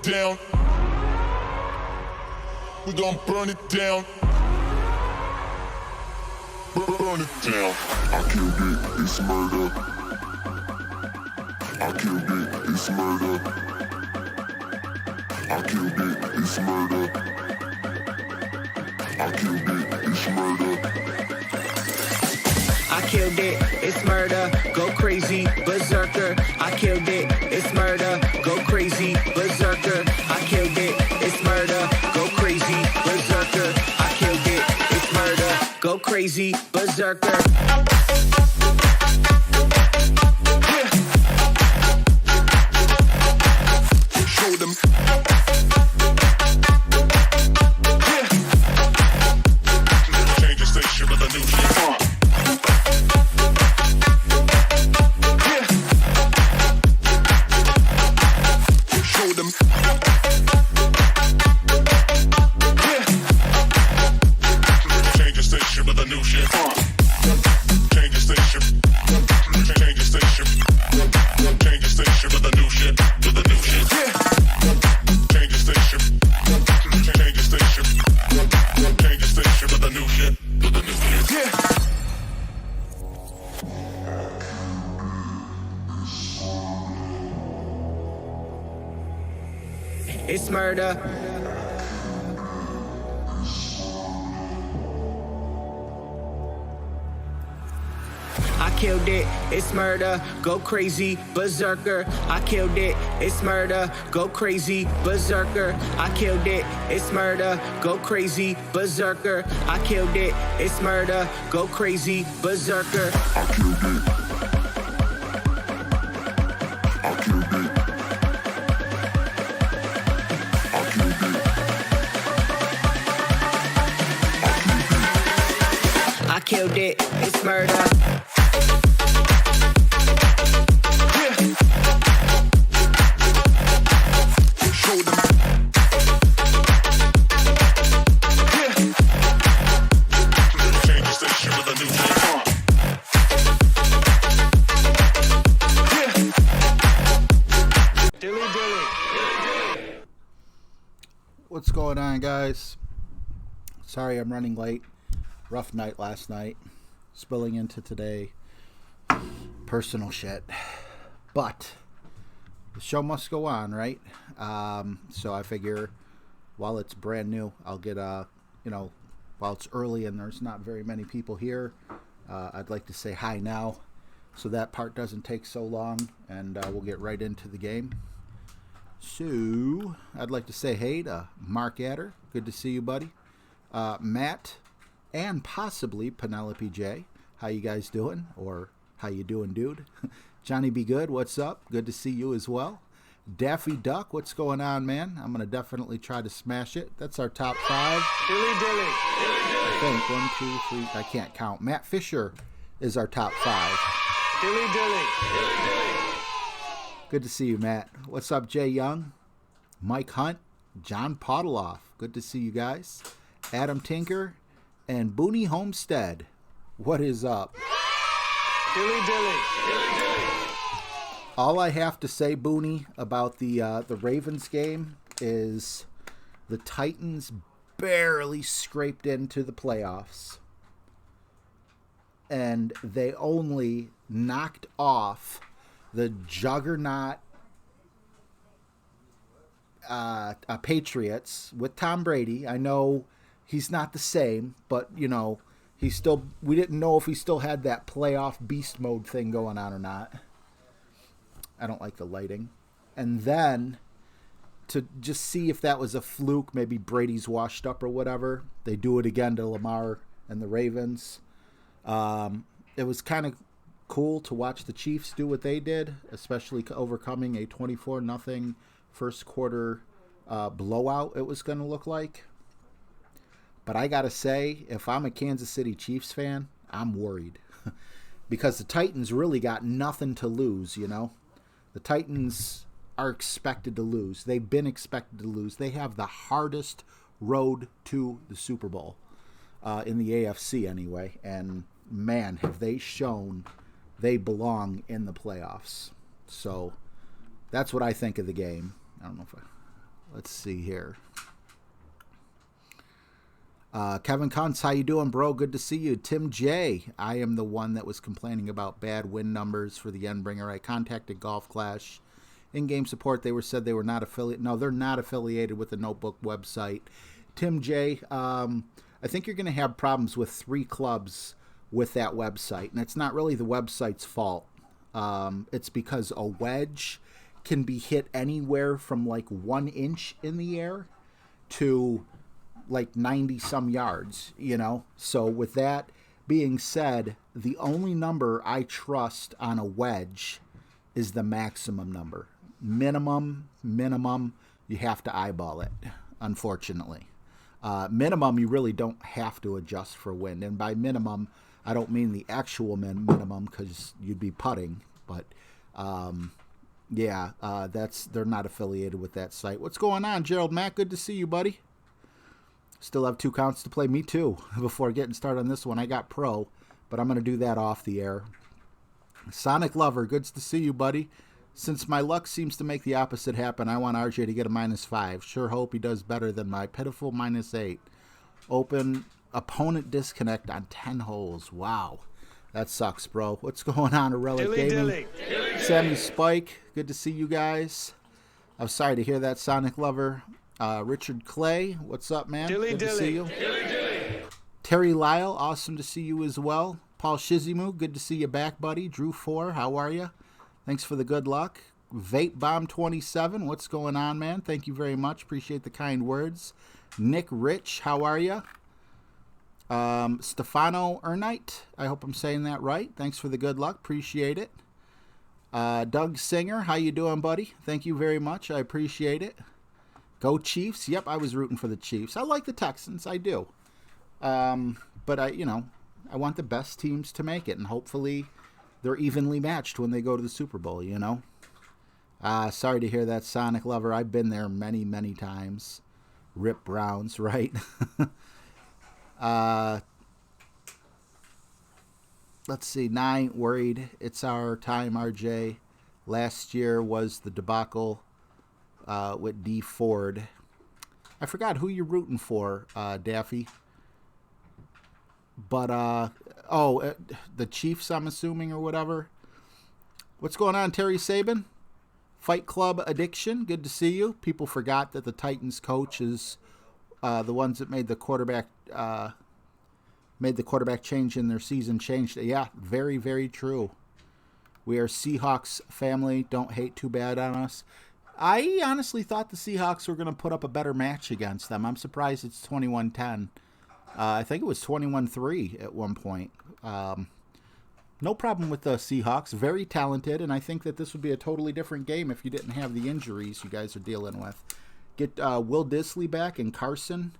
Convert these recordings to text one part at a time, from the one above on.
down. We gon' burn it down. Burn it down. I killed it, it's murder. I killed it, it's murder. I killed it, it's murder. I killed it, it's murder. I killed it, it's murder, go crazy, berserker. I killed it, it's murder, go crazy, berserker. I killed it, it's murder, go crazy, berserker. I killed it, it's murder, go crazy, berserker. Show them. Change the station with a new shit. Show them. Change the station with a new shit. Change the station. Change the station. Change the station with a new shit. With a new shit. Change the station. Change the station. Change the station with a new shit. With a new shit. It's murder. I killed it, it's murder, go crazy, berserker. I killed it, it's murder, go crazy, berserker. I killed it, it's murder, go crazy, berserker. I killed it, it's murder, go crazy, berserker. I killed it. I killed it. I killed it. I killed it, it's murder. Show them. Change the station with a new shit. Dilly dilly. What's going on, guys? Sorry I'm running late. Rough night last night. Spilling into today. Personal shit. But the show must go on, right? So I figure while it's brand new, I'll get while it's early and there's not very many people here, I'd like to say hi now so that part doesn't take so long, and we'll get right into the game. So I'd like to say hey to Mark Adder. Good to see you, buddy. Matt, and possibly Penelope J. How you guys doing? Or how you doing, dude? Johnny Be Good, what's up? Good to see you as well. Daffy Duck, what's going on, man? I'm going to definitely try to smash it. That's our top 5. Dilly dilly. I think 1, 2, 3. I can't count. Matt Fisher is our top 5. Dilly dilly. Good to see you, Matt. What's up, Jay Young? Mike Hunt, John Podoloff. Good to see you guys. Adam Tinker and Booney Homestead. What is up? Dilly dilly. All I have to say, Booney, about the Ravens game is the Titans barely scraped into the playoffs. And they only knocked off the juggernaut Patriots with Tom Brady. I know he's not the same, but, we didn't know if he still had that playoff beast mode thing going on or not. I don't like the lighting. And then to just see if that was a fluke, maybe Brady's washed up or whatever, they do it again to Lamar and the Ravens. It was kind of cool to watch the Chiefs do what they did, especially overcoming a 24-0 first quarter blowout it was going to look like. But I got to say, if I'm a Kansas City Chiefs fan, I'm worried. Because the Titans really got nothing to lose, The Titans are expected to lose. They've been expected to lose. They have the hardest road to the Super Bowl in the AFC anyway. And, man, have they shown they belong in the playoffs. So that's what I think of the game. I don't know if Let's see here. Kevin Kuntz, how you doing, bro? Good to see you. Tim J, I am the one that was complaining about bad win numbers for the Endbringer. I contacted Golf Clash. In-game support, said they were not affiliated. No, they're not affiliated with the Notebook website. Tim J, I think you're going to have problems with 3 clubs with that website, and it's not really the website's fault. It's because a wedge can be hit anywhere from like 1 inch in the air to like 90 some yards, you know. So with that being said, the only number I trust on a wedge is the maximum number. Minimum, you have to eyeball it, unfortunately. Minimum, you really don't have to adjust for wind. And by minimum, I don't mean the actual minimum, because you'd be putting. But, they're not affiliated with that site. What's going on, Gerald Mack? Good to see you, buddy. Still have 2 counts to play. Me too. Before getting started on this one, I got pro, but I'm going to do that off the air. Sonic Lover, good to see you, buddy. Since my luck seems to make the opposite happen, I want RJ to get a -5. Sure hope he does better than my pitiful -8. Open opponent disconnect on 10 holes. Wow. That sucks, bro. What's going on, Relic Gaming? Sammy Spike, good to see you guys. I'm sorry to hear that, Sonic Lover. Richard Clay, what's up, man? Good to see you. Terry Lyle, awesome to see you as well. Paul Shizimu, good to see you back, buddy. Drew 4, how are you? Thanks for the good luck. Vape Bomb 27, what's going on, man? Thank you very much. Appreciate the kind words. Nick Rich, how are you? Stefano Ernite, I hope I'm saying that right. Thanks for the good luck. Appreciate it. Doug Singer, how you doing, buddy? Thank you very much. I appreciate it. Go Chiefs. Yep, I was rooting for the Chiefs. I like the Texans. I do. But I want the best teams to make it, and hopefully they're evenly matched when they go to the Super Bowl, you know. Sorry to hear that, Sonic Lover. I've been there many, many times. Rip Browns, right? Let's see. Nah, I ain't worried. It's our time, RJ. Last year was the debacle with D Ford. I forgot who you're rooting for, Daffy. But, the Chiefs, I'm assuming, or whatever. What's going on, Terry Saban? Fight Club Addiction, good to see you. People forgot that the Titans coach is the ones that made the quarterback change in their season changed. Yeah, very, very true. We are Seahawks family. Don't hate too bad on us. I honestly thought the Seahawks were going to put up a better match against them. I'm surprised it's 21-10. I think it was 21-3 at one point. No problem with the Seahawks. Very talented, and I think that this would be a totally different game if you didn't have the injuries you guys are dealing with. Get Will Disley back and Carson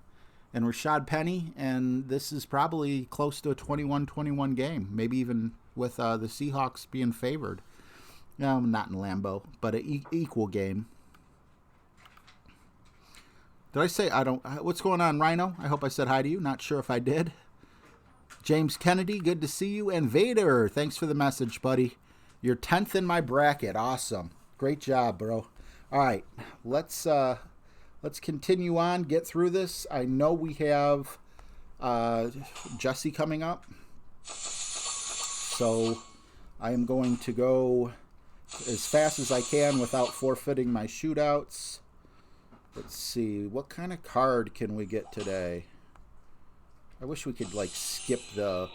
and Rashad Penny, and this is probably close to a 21-21 game, maybe even with the Seahawks being favored. No, not in Lambeau, but an equal game. Did I say I don't... What's going on, Rhino? I hope I said hi to you. Not sure if I did. James Kennedy, good to see you. And Vader, thanks for the message, buddy. You're 10th in my bracket. Awesome. Great job, bro. All right, let's continue on, get through this. I know we have Jesse coming up. So I am going to go as fast as I can without forfeiting my shootouts. Let's see, what kind of card can we get today? I wish we could like skip the...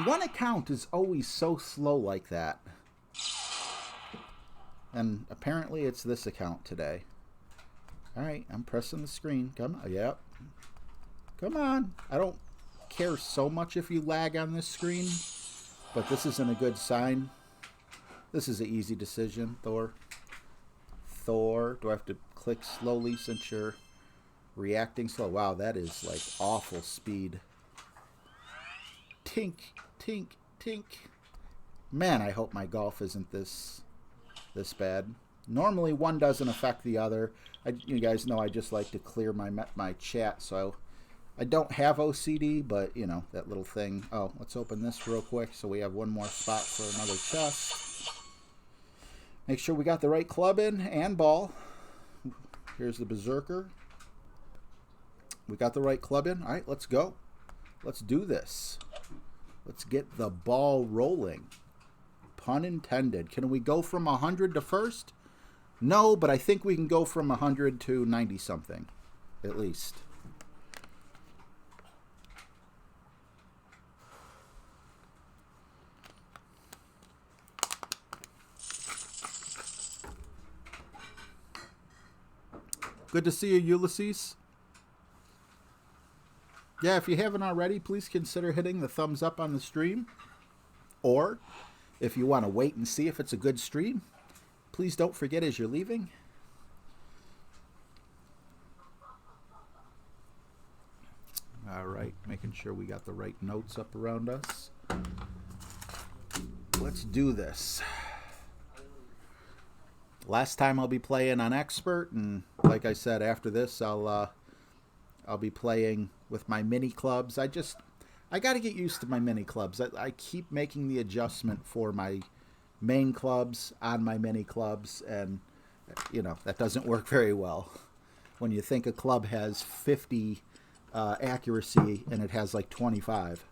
One account is always so slow like that. And apparently it's this account today. Alright, I'm pressing the screen. Come on, yep. Come on. I don't care so much if you lag on this screen, but this isn't a good sign. This is an easy decision, Thor. Do I have to click slowly since you're reacting slow? Wow, that is like awful speed. Tink, tink, tink. Man, I hope my golf isn't this bad. Normally one doesn't affect the other. You guys know I just like to clear my chat, so I don't have OCD, but you know, that little thing. Oh, let's open this real quick so we have one more spot for another chest. Make sure we got the right club in and ball. Here's the Berserker. We got the right club in. All right, let's go. Let's do this. Let's get the ball rolling. Pun intended. Can we go from 100 to first? No, but I think we can go from 100 to 90 something, at least. Good to see you, Ulysses. Yeah, if you haven't already, please consider hitting the thumbs up on the stream. Or, if you want to wait and see if it's a good stream, please don't forget as you're leaving. All right, making sure we got the right notes up around us. Let's do this. Last time I'll be playing on Expert, and like I said, after this I'll be playing with my mini clubs. I got to get used to my mini clubs. I keep making the adjustment for my main clubs on my mini clubs, and you know that doesn't work very well. When you think a club has 50 accuracy and it has like 25.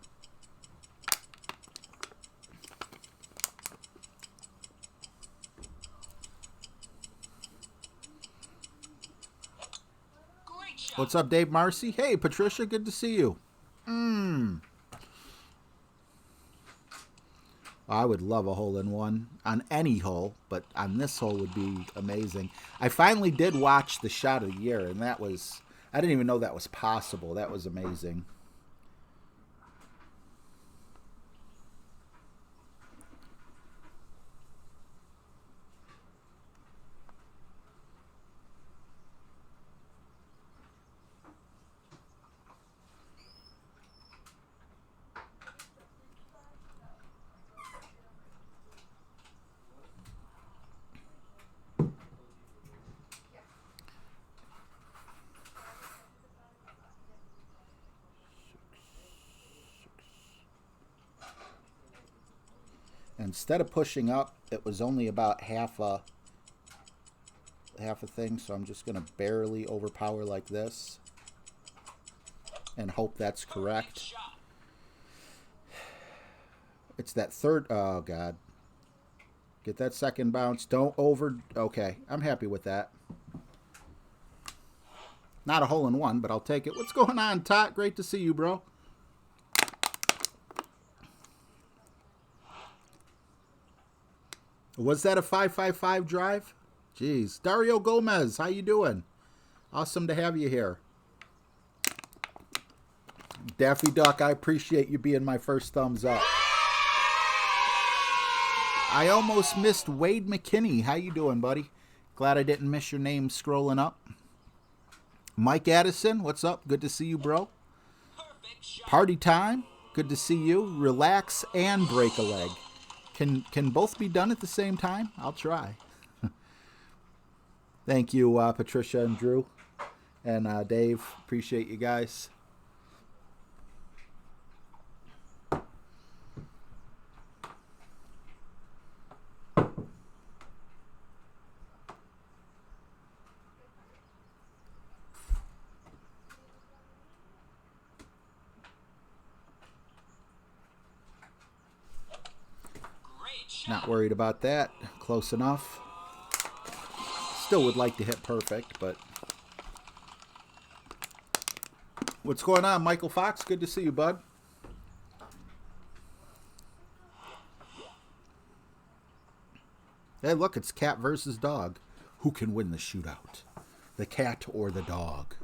What's up, Dave Marcy? Hey, Patricia, good to see you. I would love a hole-in-one on any hole, but on this hole would be amazing. I finally did watch the shot of the year, and that was... I didn't even know that was possible. That was amazing. Instead of pushing up, it was only about half a thing, so I'm just going to barely overpower like this and hope that's correct. It's that third... Oh, God. Get that second bounce. Don't over... Okay, I'm happy with that. Not a hole-in-one, but I'll take it. What's going on, Tot? Great to see you, bro. Was that a 555 drive? Jeez. Dario Gomez, how you doing? Awesome to have you here. Daffy Duck, I appreciate you being my first thumbs up. I almost missed Wade McKinney. How you doing, buddy? Glad I didn't miss your name scrolling up. Mike Addison, what's up? Good to see you, bro. Party time. Good to see you. Relax and break a leg. Can both be done at the same time? I'll try. Thank you, Patricia and Drew. And Dave, appreciate you guys. Not worried about that. Close enough. Still would like to hit perfect, but... What's going on, Michael Fox? Good to see you, bud. Hey, look, it's cat versus dog. Who can win the shootout? The cat or the dog?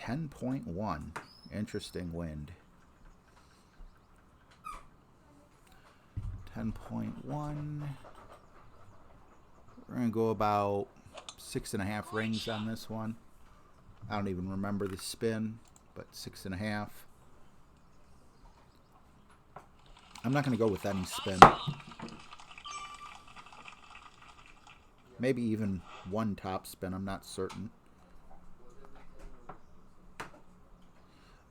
.1. Interesting wind. 10.1. We're going to go about 6.5 rings on this one. I don't even remember the spin, but 6.5. I'm not going to go with any spin. Maybe even one top spin. I'm not certain.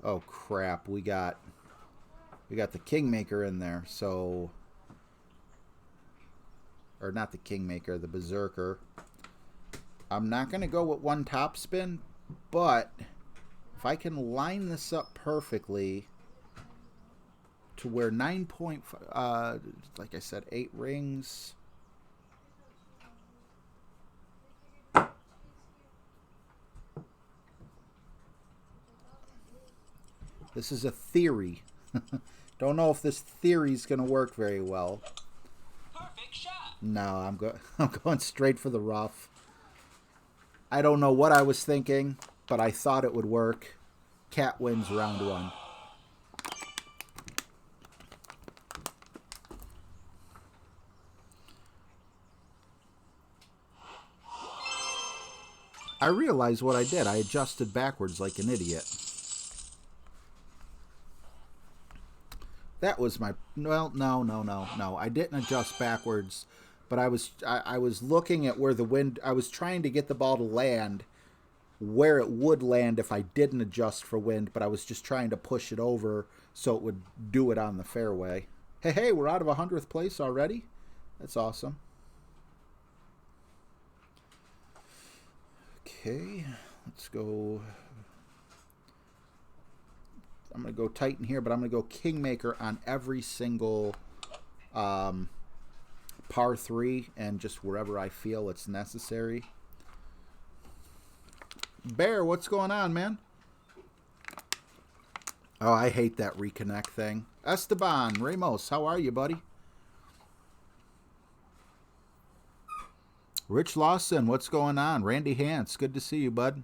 Oh crap, we got the Kingmaker in there, so, or not the Kingmaker, the Berserker. I'm not going to go with one top spin, but if I can line this up perfectly to where 9.5, like I said, 8 rings. This is a theory. Don't know if this theory is going to work very well. Perfect shot. No, I'm going straight for the rough. I don't know what I was thinking, but I thought it would work. Cat wins round 1. I realized what I did. I adjusted backwards like an idiot. That was my, well, no. I didn't adjust backwards, but I was looking at where the wind, I was trying to get the ball to land where it would land if I didn't adjust for wind, but I was just trying to push it over so it would do it on the fairway. Hey, we're out of 100th place already? That's awesome. Okay, let's go. I'm going to go Titan here, but I'm going to go Kingmaker on every single par 3 and just wherever I feel it's necessary. Bear, what's going on, man? Oh, I hate that reconnect thing. Esteban Ramos, how are you, buddy? Rich Lawson, what's going on? Randy Hance, good to see you, bud.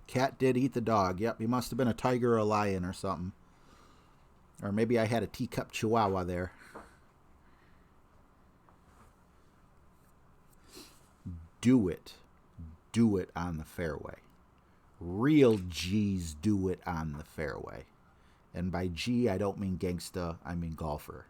Cat did eat the dog. Yep, he must have been a tiger or a lion or something. Or maybe I had a teacup chihuahua there. Do it. Do it on the fairway. Real G's do it on the fairway. And by G, I don't mean gangsta, I mean golfer.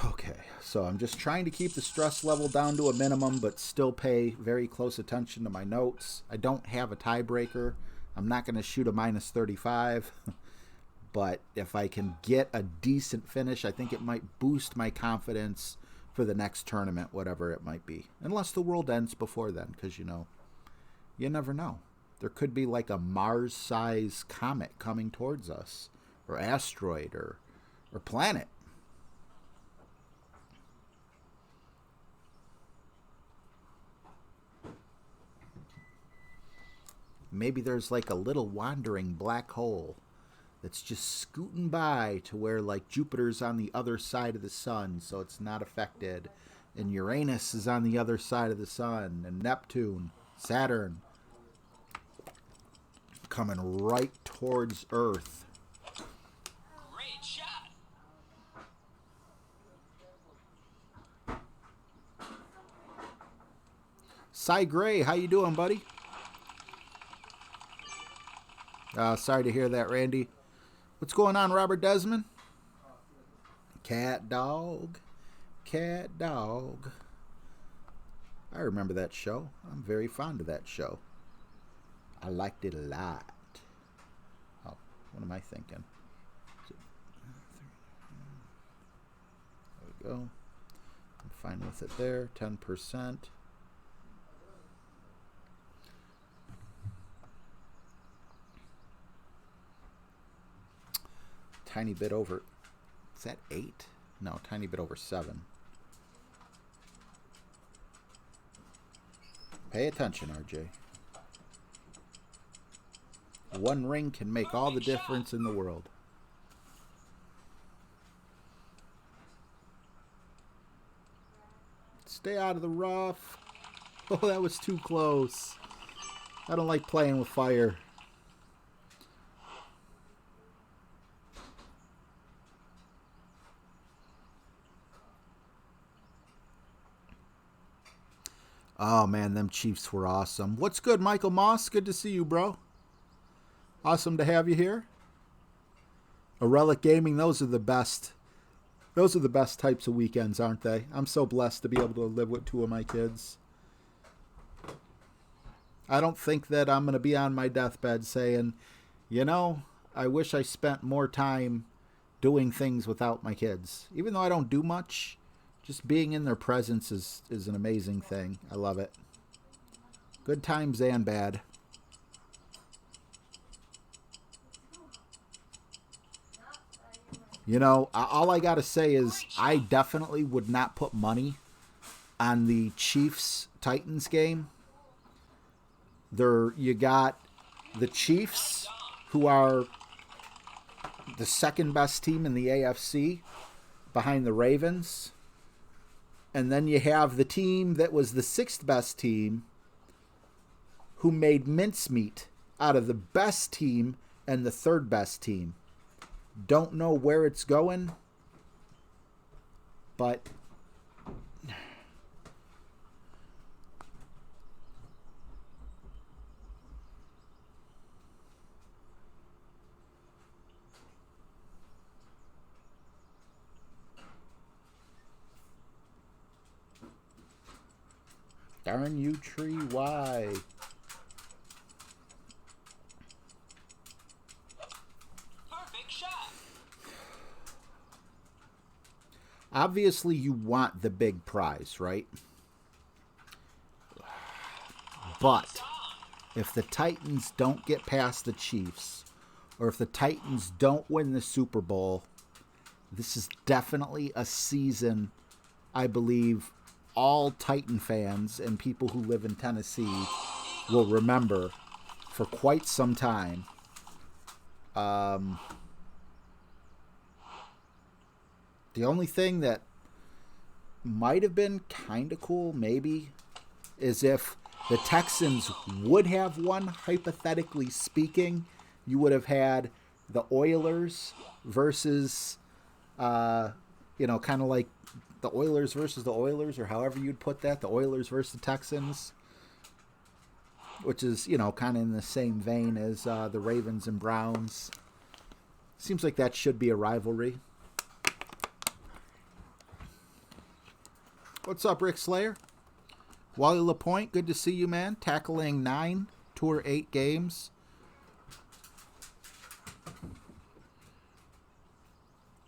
Okay, so I'm just trying to keep the stress level down to a minimum, but still pay very close attention to my notes. I don't have a tiebreaker. I'm not going to shoot a minus 35, but if I can get a decent finish, I think it might boost my confidence for the next tournament, whatever it might be. Unless the world ends before then, because, you know, you never know. There could be like a Mars-sized comet coming towards us, or asteroid, or planet. Maybe there's like a little wandering black hole that's just scooting by to where like Jupiter's on the other side of the sun, so it's not affected. And Uranus is on the other side of the sun. And Neptune, Saturn, coming right towards Earth. Great shot. Cy Gray, how you doing, buddy? Sorry to hear that, Randy. What's going on, Robert Desmond? Cat Dog. Cat Dog. I remember that show. I'm very fond of that show. I liked it a lot. Oh, what am I thinking? There we go. I'm fine with it there. 10%. Tiny bit over. Is that 8? No, tiny bit over 7. Pay attention, RJ. One ring can make all the difference in the world. Stay out of the rough. Oh, that was too close. I don't like playing with fire. Oh, man, them Chiefs were awesome. What's good, Michael Moss? Good to see you, bro. Awesome to have you here. A Relic Gaming, those are the best. Those are the best types of weekends, aren't they? I'm so blessed to be able to live with two of my kids. I don't think that I'm going to be on my deathbed saying, you know, I wish I spent more time doing things without my kids. Even though I don't do much, just being in their presence is an amazing thing. I love it. Good times and bad. You know, all I got to say is I definitely would not put money on the Chiefs-Titans game. You got the Chiefs, who are the second best team in the AFC behind the Ravens. And then you have the team that was the sixth best team who made mincemeat out of the best team and the third best team. Don't know where it's going, but darn you, tree, why? Perfect shot. Obviously, you want the big prize, right? But if the Titans don't get past the Chiefs, or if the Titans don't win the Super Bowl, this is definitely a season, I believe, all Titan fans and people who live in Tennessee will remember for quite some time. The only thing that might have been kind of cool, maybe, is if the Texans would have won, hypothetically speaking. You would have had the Oilers versus, kind of like the Oilers versus the Oilers, or however you'd put that, the Oilers versus the Texans, which is, kind of in the same vein as the Ravens and Browns. Seems like that should be a rivalry. What's up, Rick Slayer? Wally LaPointe, good to see you, man. Tackling 9, tour 8 games.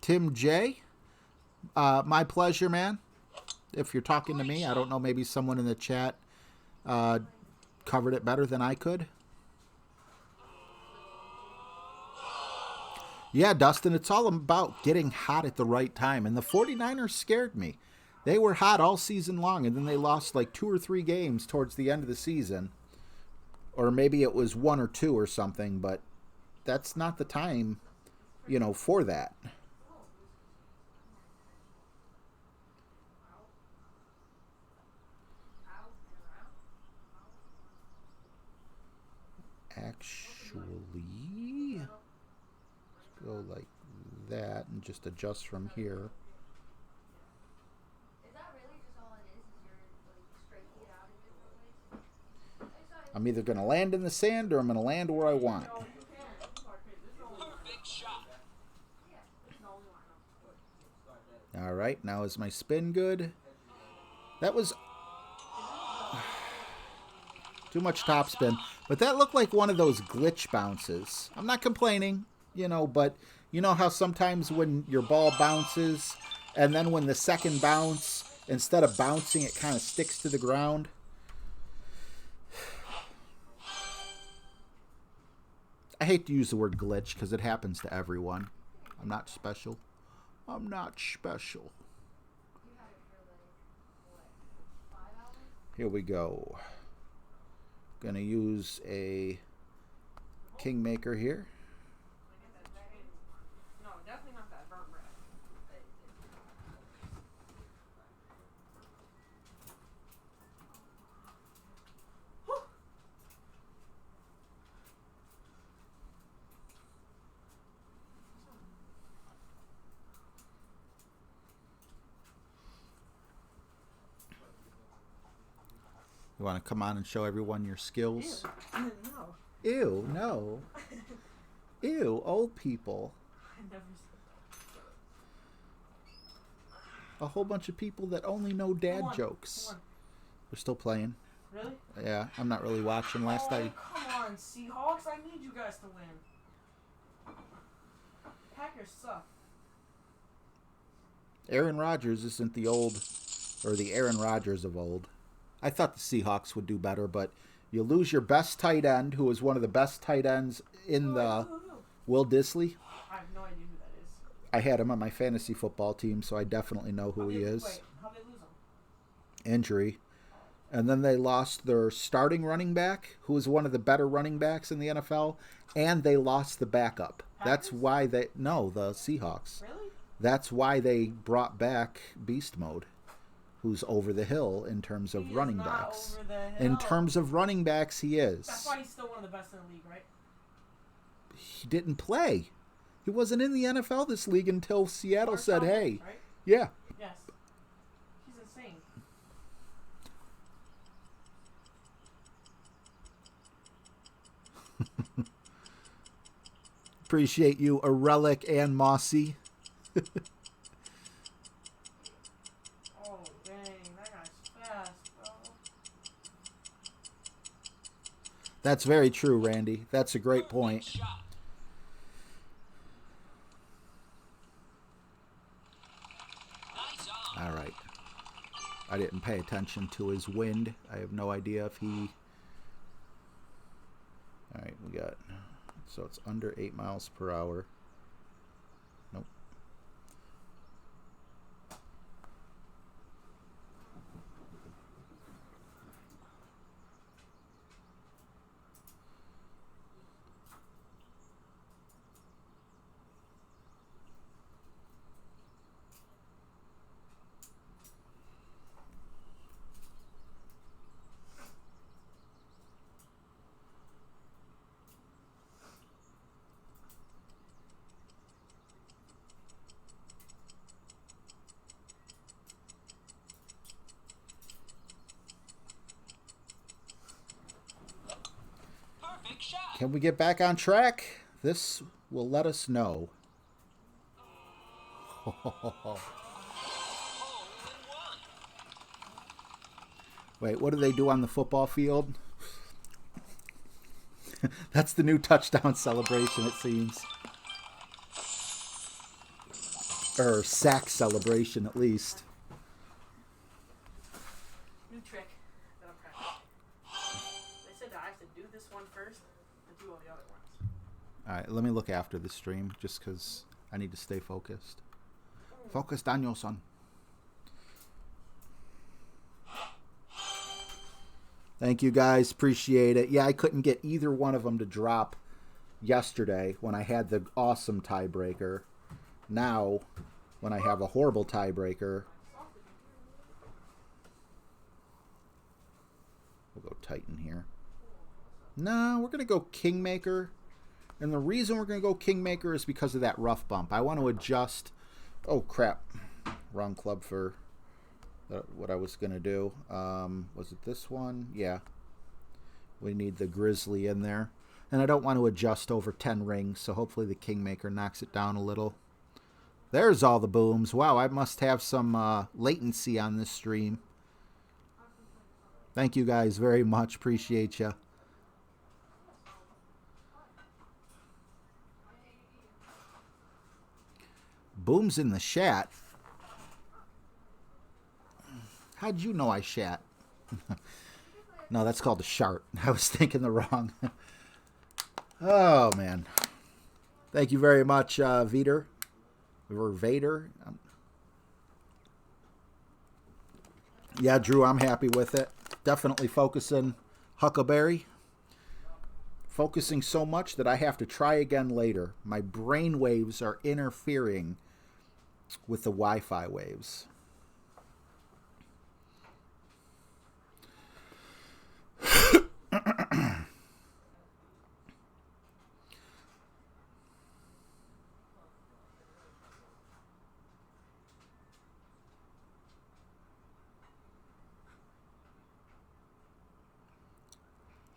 Tim J, my pleasure, man. If you're talking to me, I don't know, maybe someone in the chat covered it better than I could. Yeah, Dustin, it's all about getting hot at the right time. And the 49ers scared me. They were hot all season long, and then they lost like 2 or 3 games towards the end of the season. Or maybe it was 1 or 2 or something, but that's not the time, for that. Actually, let's go like that and just adjust from here. I'm either going to land in the sand or I'm going to land where I want. Perfect shot. All right, now is my spin good? That was too much topspin, but that looked like one of those glitch bounces. I'm not complaining, but you know how sometimes when your ball bounces and then when the second bounce, instead of bouncing, it kind of sticks to the ground? I hate to use the word glitch because it happens to everyone. I'm not special. I'm not special. Here we go. Gonna use a Kingmaker here. No, definitely not that burnt bread. You want to come on and show everyone your skills? No. Ew, no. Ew, old people. I never a whole bunch of people that only know dad Who won? jokes. Who won? We're still playing. Really? Yeah, I'm not really watching. Last oh, night. Come on, Seahawks. I need you guys to win. Packers suck. Aaron Rodgers isn't the old, or the Aaron Rodgers of old. I thought the Seahawks would do better, but you lose your best tight end, who was one of the best tight ends in the Who? Will Disley. I have no idea who that is. I had him on my fantasy football team, so I definitely know who he is. Wait, how'd they lose him? Injury. And then they lost their starting running back, who was one of the better running backs in the NFL, and they lost the backup. That's Packers? why they... No, the Seahawks. Really? That's why they brought back Beast Mode, who's over the hill in terms of He running is not backs. over the hill. In terms of running backs, he is. That's why he's still one of the best in the league, right? He didn't play. He wasn't in the NFL this league until Seattle Mark said, Thomas, hey. Right? Yeah. Yes. He's insane. Appreciate you, a relic and Mossy. Oh, dang. That guy's fast, bro. That's very true, Randy. That's a great point. Perfect shot. Nice arm. All right. I didn't pay attention to his wind. I have no idea if he... All right, we got... So it's under 8 miles per hour. Nope. Perfect shot. Can we get back on track? This will let us know. Hole in one. Wait, what do they do on the football field? That's the new touchdown celebration, it seems. Or sack celebration, at least. New trick that I'm practicing. They said that I have to do this one first and do all the other ones. All right, let me look after the stream, just because I need to stay focused. Focus, Danielson. Thank you, guys. Appreciate it. Yeah, I couldn't get either one of them to drop yesterday when I had the awesome tiebreaker. Now, when I have a horrible tiebreaker, we'll go Titan here. No, we're going to go Kingmaker. And the reason we're going to go Kingmaker is because of that rough bump. I want to adjust. Oh, crap. Wrong club for what I was going to do. Was it this one? Yeah. We need the Grizzly in there. And I don't want to adjust over 10 rings, so hopefully the Kingmaker knocks it down a little. There's all the booms. Wow, I must have some latency on this stream. Thank you guys very much. Appreciate you. Booms in the chat. How'd you know I shat? No, that's called a shart. I was thinking the wrong. Oh, man. Thank you very much, Vader. Or Vader. Yeah, Drew, I'm happy with it. Definitely focusing Huckleberry. Focusing so much that I have to try again later. My brain waves are interfering with the Wi-Fi waves.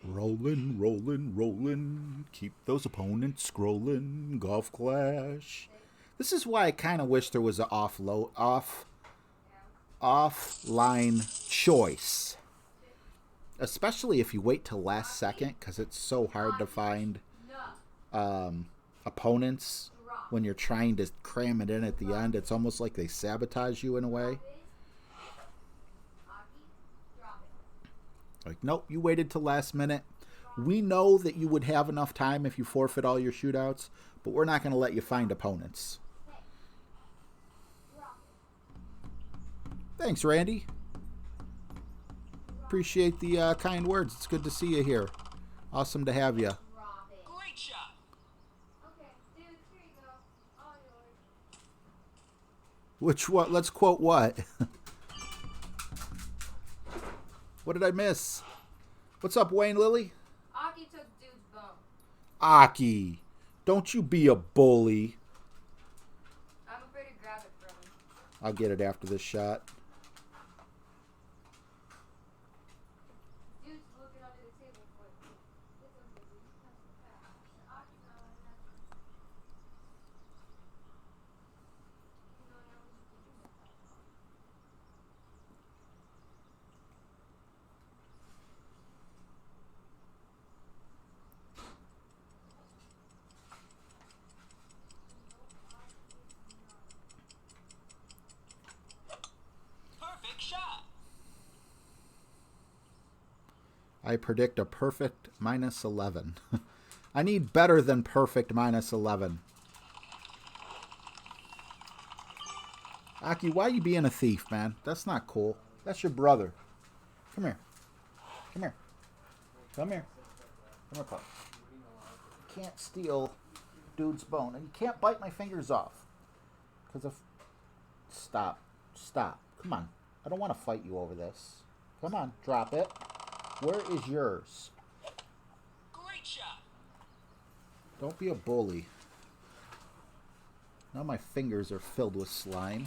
Rolling, rolling, rolling. Keep those opponents scrolling. Golf Clash. This is why I kind of wish there was an off offline choice. Especially if you wait till last second, because it's so hard to find opponents when you're trying to cram it in at the end. It's almost like they sabotage you in a way. Like, nope, you waited till last minute. We know that you would have enough time if you forfeit all your shootouts, but we're not going to let you find opponents. Thanks, Randy. Appreciate the kind words. It's good to see you here. Awesome to have you. Great shot. Which what? Let's quote what? What did I miss? What's up, Wayne Lilly? Aki took dude's bone. Aki, don't you be a bully. I'm afraid to grab it from him. I'll get it after this shot. Dude's looking under the table for it. It's okay, dude. Just touch the pad. Aki's not like that. You know, I always used to do that. Perfect shot. I predict a perfect minus 11. I need better than perfect minus 11. Aki, why you being a thief, man? That's not cool. That's your brother. Come here. Come here. Come here. Come here, pup. You can't steal dude's bone. And you can't bite my fingers off. Because of... Stop. Stop. Come on. I don't want to fight you over this. Come on. Drop it. Where is yours? Great shot. Don't be a bully. Now my fingers are filled with slime.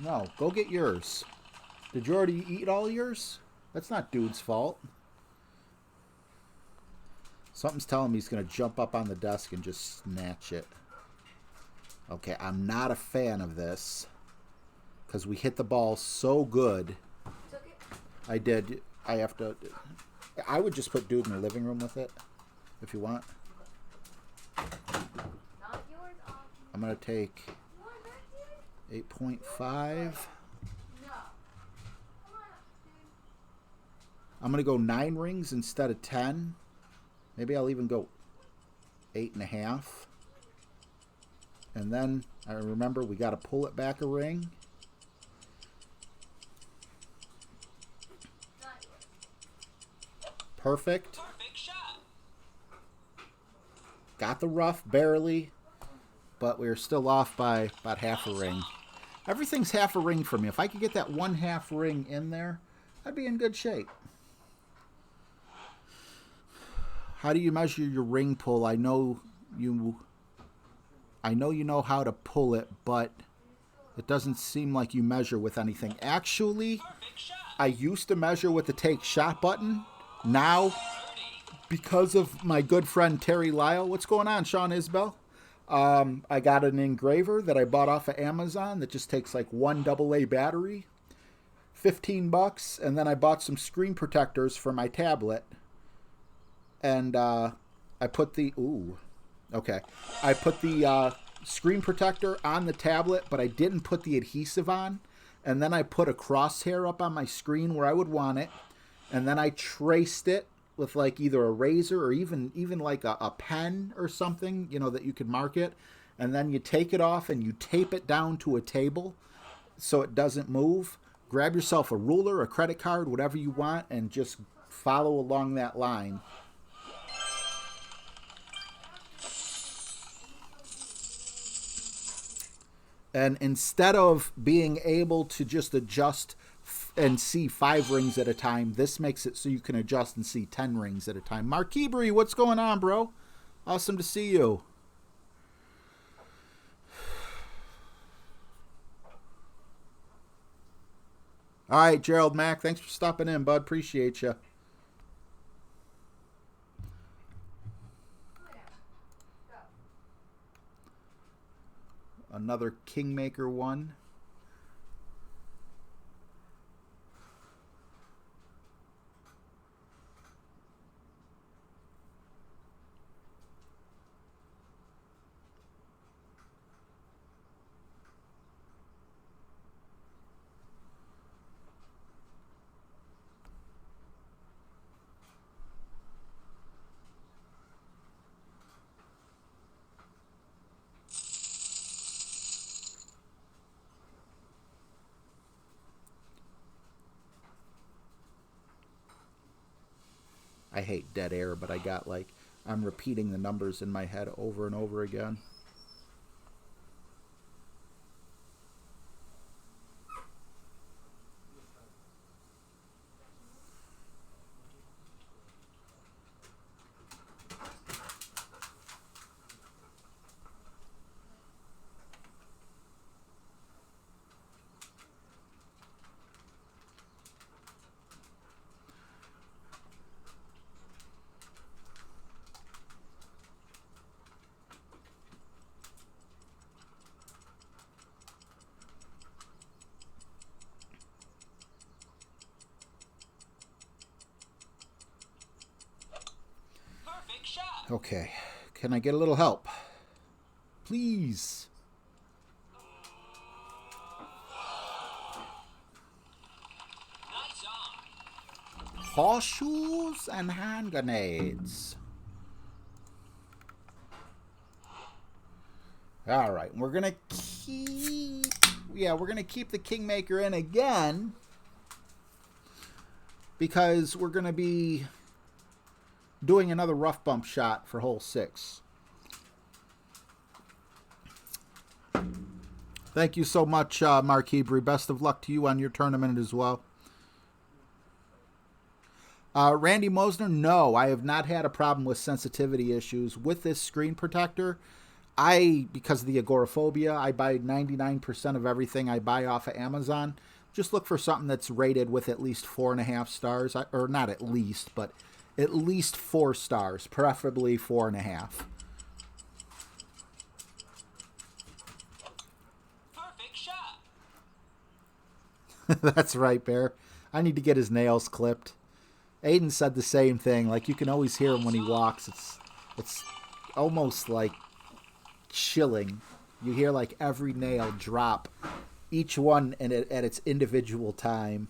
No, go get yours. Did you already eat all yours? That's not dude's fault. Something's telling me he's going to jump up on the desk and just snatch it. Okay, I'm not a fan of this. Because we hit the ball so good. Took it? I did. I have to... I would just put dude in the living room with it. If you want. Not yours, Aki. I'm going to take You want that, dude? 8.5. No. Come on, dude. I'm going to go 9 rings instead of 10. Maybe I'll even go 8.5. And then, I remember, we got to pull it back a ring. Not yours. Perfect. Perfect shot. Got the rough, barely. But we were still off by about half a ring. Everything's half a ring for me. If I could get that 1/2 ring in there, I'd be in good shape. How do you measure your ring pull? I know you know how to pull it, but it doesn't seem like you measure with anything. Actually, Perfect shot. I used to measure with the take shot button. Now, because of my good friend Terry Lyle, what's going on, Sean Isbell? I got an engraver that I bought off of Amazon that just takes like 1 AA battery, $15, and then I bought some screen protectors for my tablet. And I put the I put the screen protector on the tablet, but I didn't put the adhesive on. And then I put a crosshair up on my screen where I would want it, and then I traced it with like either a razor or even like a pen or something, you know, that you could mark it. And then you take it off and you tape it down to a table so it doesn't move. Grab yourself a ruler, a credit card, whatever you want, and just follow along that line. And instead of being able to just adjust and see 5 rings at a time, this makes it so you can adjust and see 10 rings at a time. Mark Hebrew, what's going on, bro? Awesome to see you. All right, Gerald Mack, thanks for stopping in, bud. Appreciate you. Another Kingmaker one. I hate dead air, but I got like, I'm repeating the numbers in my head over and over again. Perfect shot. Okay, can I get a little help? Please. Nice on. Horseshoes and hand grenades. All right, we're gonna keep. Yeah, we're gonna keep the Kingmaker in again because we're gonna be doing another rough bump shot for hole 6. Thank you so much, Mark Hebrew. Best of luck to you on your tournament as well. Randy Mosner, no, I have not had a problem with sensitivity issues with this screen protector. Because of the agoraphobia, I buy 99% of everything I buy off of Amazon. Just look for something that's rated with at least 4.5 stars, or not at least, but at least 4 stars, preferably 4.5. Perfect shot. That's right, Bear. I need to get his nails clipped. Aiden said the same thing. Like, you can always hear him when he walks. It's almost like chilling. You hear like every nail drop, each one at its individual time.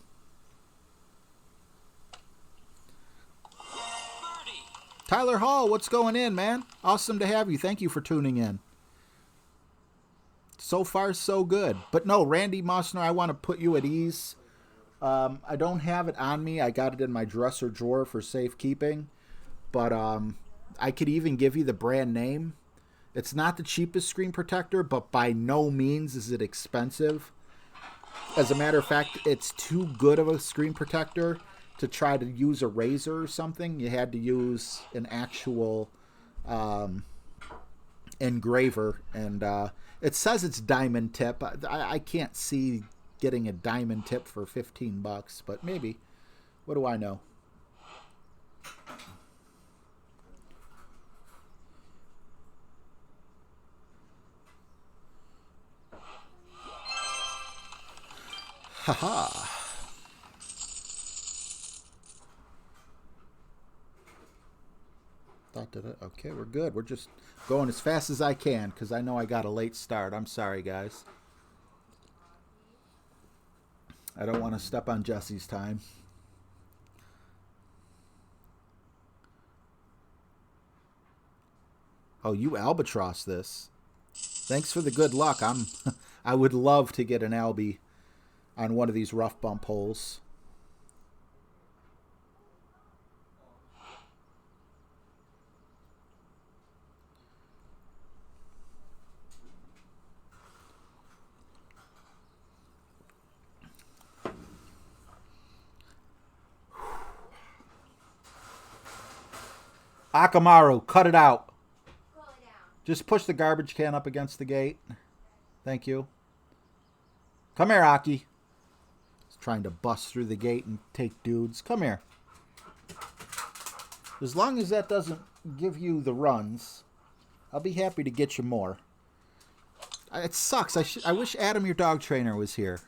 Birdie. Tyler Hall, what's going in, man? Awesome to have you. Thank you for tuning in. So far, so good. But no, Randy Mosner, I want to put you at ease. I don't have it on me. I got it in my dresser drawer for safekeeping. But I could even give you the brand name. It's not the cheapest screen protector, but by no means is it expensive. As a matter of fact, it's too good of a screen protector to try to use a razor or something. You had to use an actual engraver. And it says it's diamond tip. I can't see getting a diamond tip for $15, but maybe. What do I know? Haha. Okay, we're good. We're just going as fast as I can because I know I got a late start. I'm sorry, guys. I don't want to step on Jesse's time. Oh, you albatross this. Thanks for the good luck. I would love to get an Albie on one of these rough bump holes. Akamaru, cut it out. Just push the garbage can up against the gate. Thank you. Come here, Aki. He's trying to bust through the gate and take dudes. Come here. As long as that doesn't give you the runs, I'll be happy to get you more. It sucks. I wish Adam, your dog trainer, was here.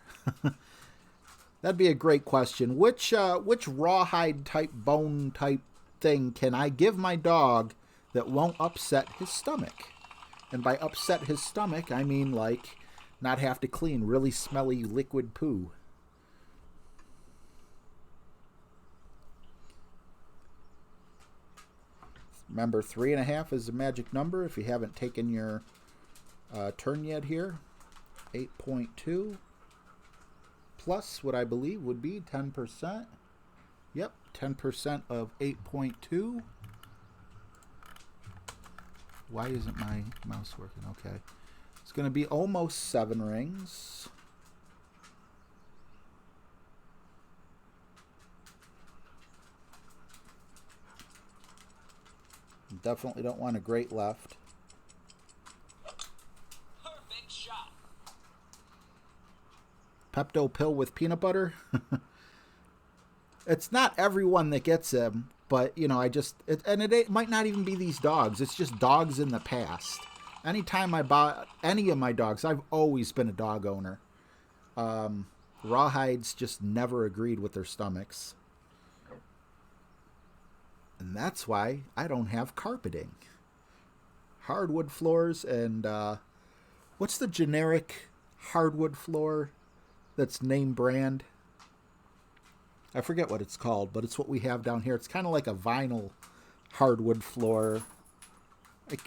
That'd be a great question. Which rawhide type bone type thing can I give my dog that won't upset his stomach? And by upset his stomach, I mean like not have to clean really smelly liquid poo. Remember, 3.5 is the magic number if you haven't taken your turn yet here. 8.2 plus what I believe would be 10%. Yep, 10% of 8.2. Why isn't my mouse working? Okay. It's going to be almost 7 rings. Definitely don't want a great left. Perfect shot. Pepto pill with peanut butter. It's not everyone that gets them, but you know, it might not even be these dogs. It's just dogs in the past. Anytime I bought any of my dogs, I've always been a dog owner. Rawhides just never agreed with their stomachs. And that's why I don't have carpeting. Hardwood floors and, what's the generic hardwood floor that's name brand? I forget what it's called, but it's what we have down here. It's kind of like a vinyl hardwood floor.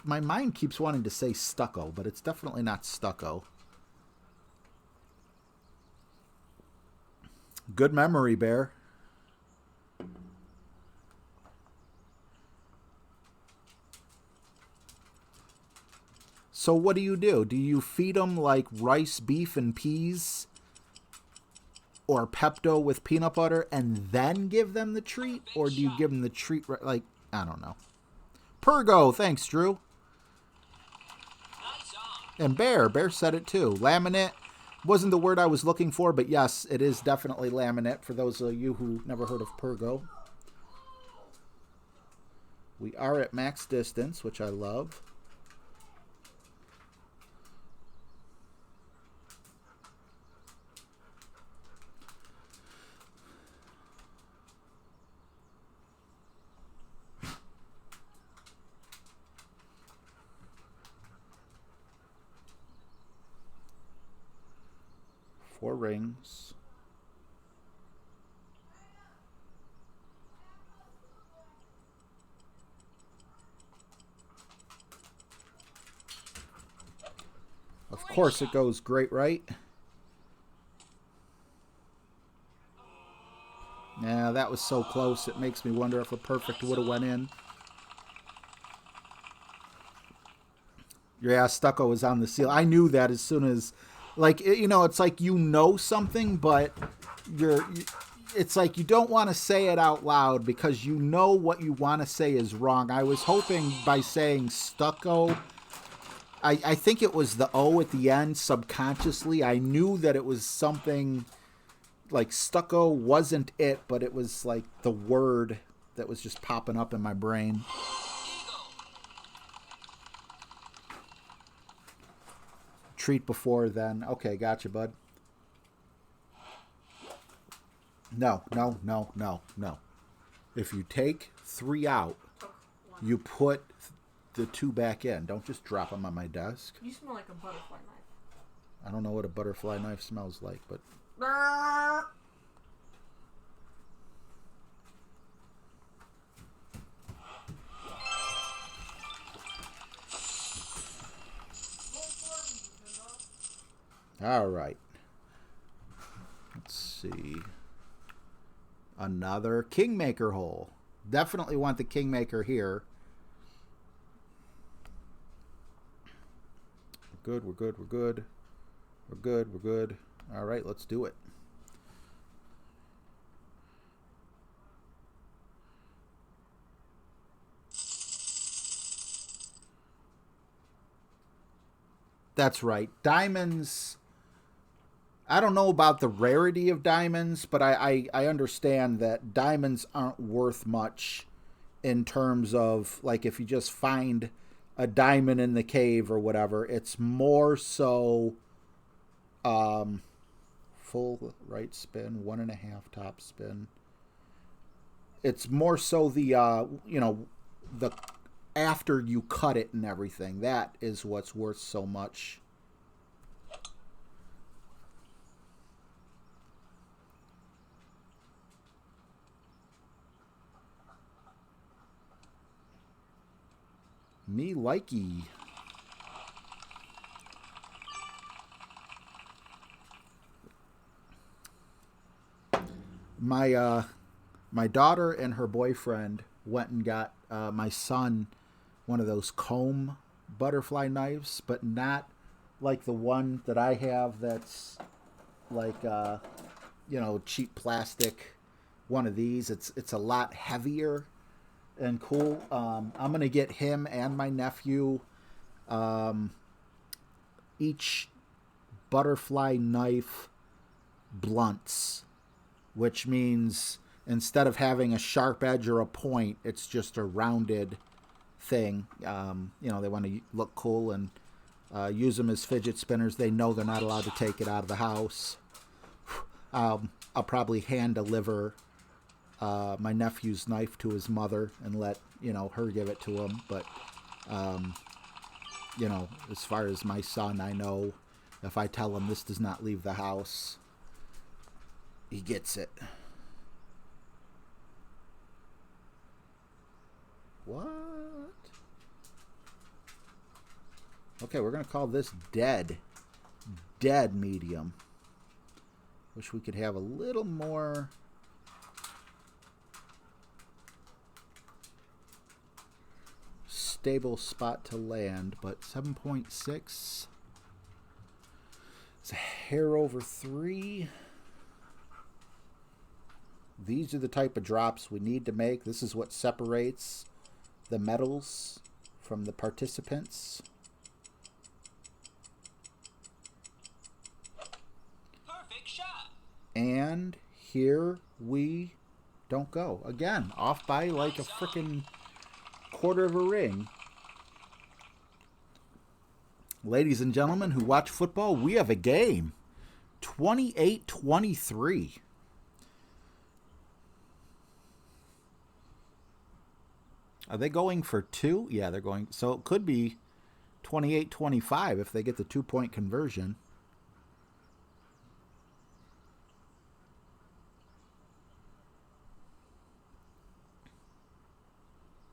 My mind keeps wanting to say stucco, but it's definitely not stucco. Good memory, Bear. So what do? Do you feed them like rice, beef, and peas? Or Pepto with peanut butter and then give them the treat? Or do you give them the treat, like, I don't know. Pergo, thanks, Drew. Nice on. And Bear said it too. Laminate wasn't the word I was looking for, but yes, it is definitely laminate for those of you who never heard of Pergo. We are at max distance, which I love. Four rings. Of course it goes great, right? Yeah, that was so close. It makes me wonder if a perfect would have went in. Yeah, stucco was on the seal. I knew that as soon as, like, you know, it's like you know something, but it's like you don't want to say it out loud because you know what you want to say is wrong. I was hoping by saying stucco, I think it was the O at the end subconsciously. I knew that it was something like stucco wasn't it, but it was like the word that was just popping up in my brain. Treat before then. Okay, gotcha, bud. No. If you take 3 out, you put the 2 back in. Don't just drop them on my desk. You smell like a butterfly knife. I don't know what a butterfly knife smells like, but... All right. Let's see. Another Kingmaker hole. Definitely want the Kingmaker here. We're good. All right, let's do it. That's right. Diamonds... I don't know about the rarity of diamonds, but I understand that diamonds aren't worth much in terms of, like, if you just find a diamond in the cave or whatever. It's more so full right spin, 1.5 top spin. It's more so the, you know, the after you cut it and everything. That is what's worth so much. Me likey. My my daughter and her boyfriend went and got my son one of those comb butterfly knives, but not like the one that I have that's like, cheap plastic. One of these. It's a lot heavier and cool. I'm going to get him and my nephew each butterfly knife blunts, which means instead of having a sharp edge or a point, it's just a rounded thing. They want to look cool and use them as fidget spinners. They know they're not allowed to take it out of the house. I'll probably hand deliver my nephew's knife to his mother and let her give it to him. But as far as my son, I know if I tell him this does not leave the house, he gets it. What? Okay, we're going to call this dead. Dead medium. Wish we could have a little more stable spot to land, but 7.6. It's a hair over 3. These are the type of drops we need to make. This is what separates the medals from the participants. Perfect shot. And here we don't go. Again, off by like a freaking quarter of a ring. Ladies and gentlemen who watch football, we have a game. 28-23. Are they going for 2? Yeah, they're going. So it could be 28-25 if they get the 2-point conversion.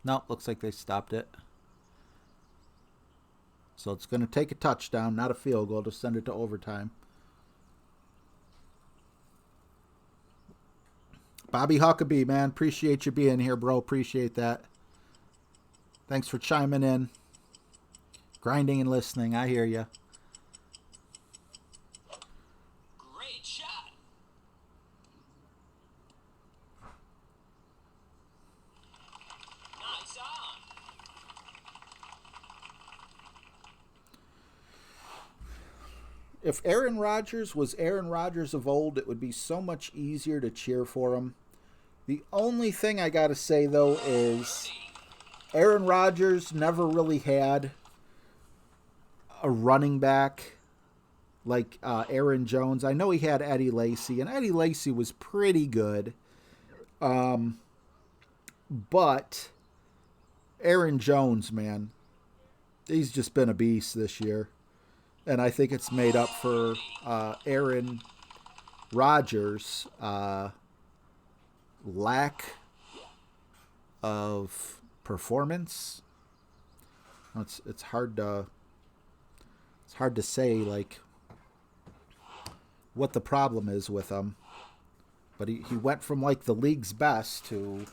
Nope, looks like they stopped it. So it's going to take a touchdown, not a field goal, to send it to overtime. Bobby Huckabee, man, appreciate you being here, bro. Appreciate that. Thanks for chiming in. Grinding and listening. I hear you. Great shot. Nice on. If Aaron Rodgers was Aaron Rodgers of old, it would be so much easier to cheer for him. The only thing I got to say, though, is Aaron Rodgers never really had a running back like Aaron Jones. I know he had Eddie Lacy, and Eddie Lacy was pretty good. But Aaron Jones, man, he's just been a beast this year. And I think it's made up for Aaron Rodgers' lack of performance. It's hard to say like what the problem is with him, but he went from like the league's best to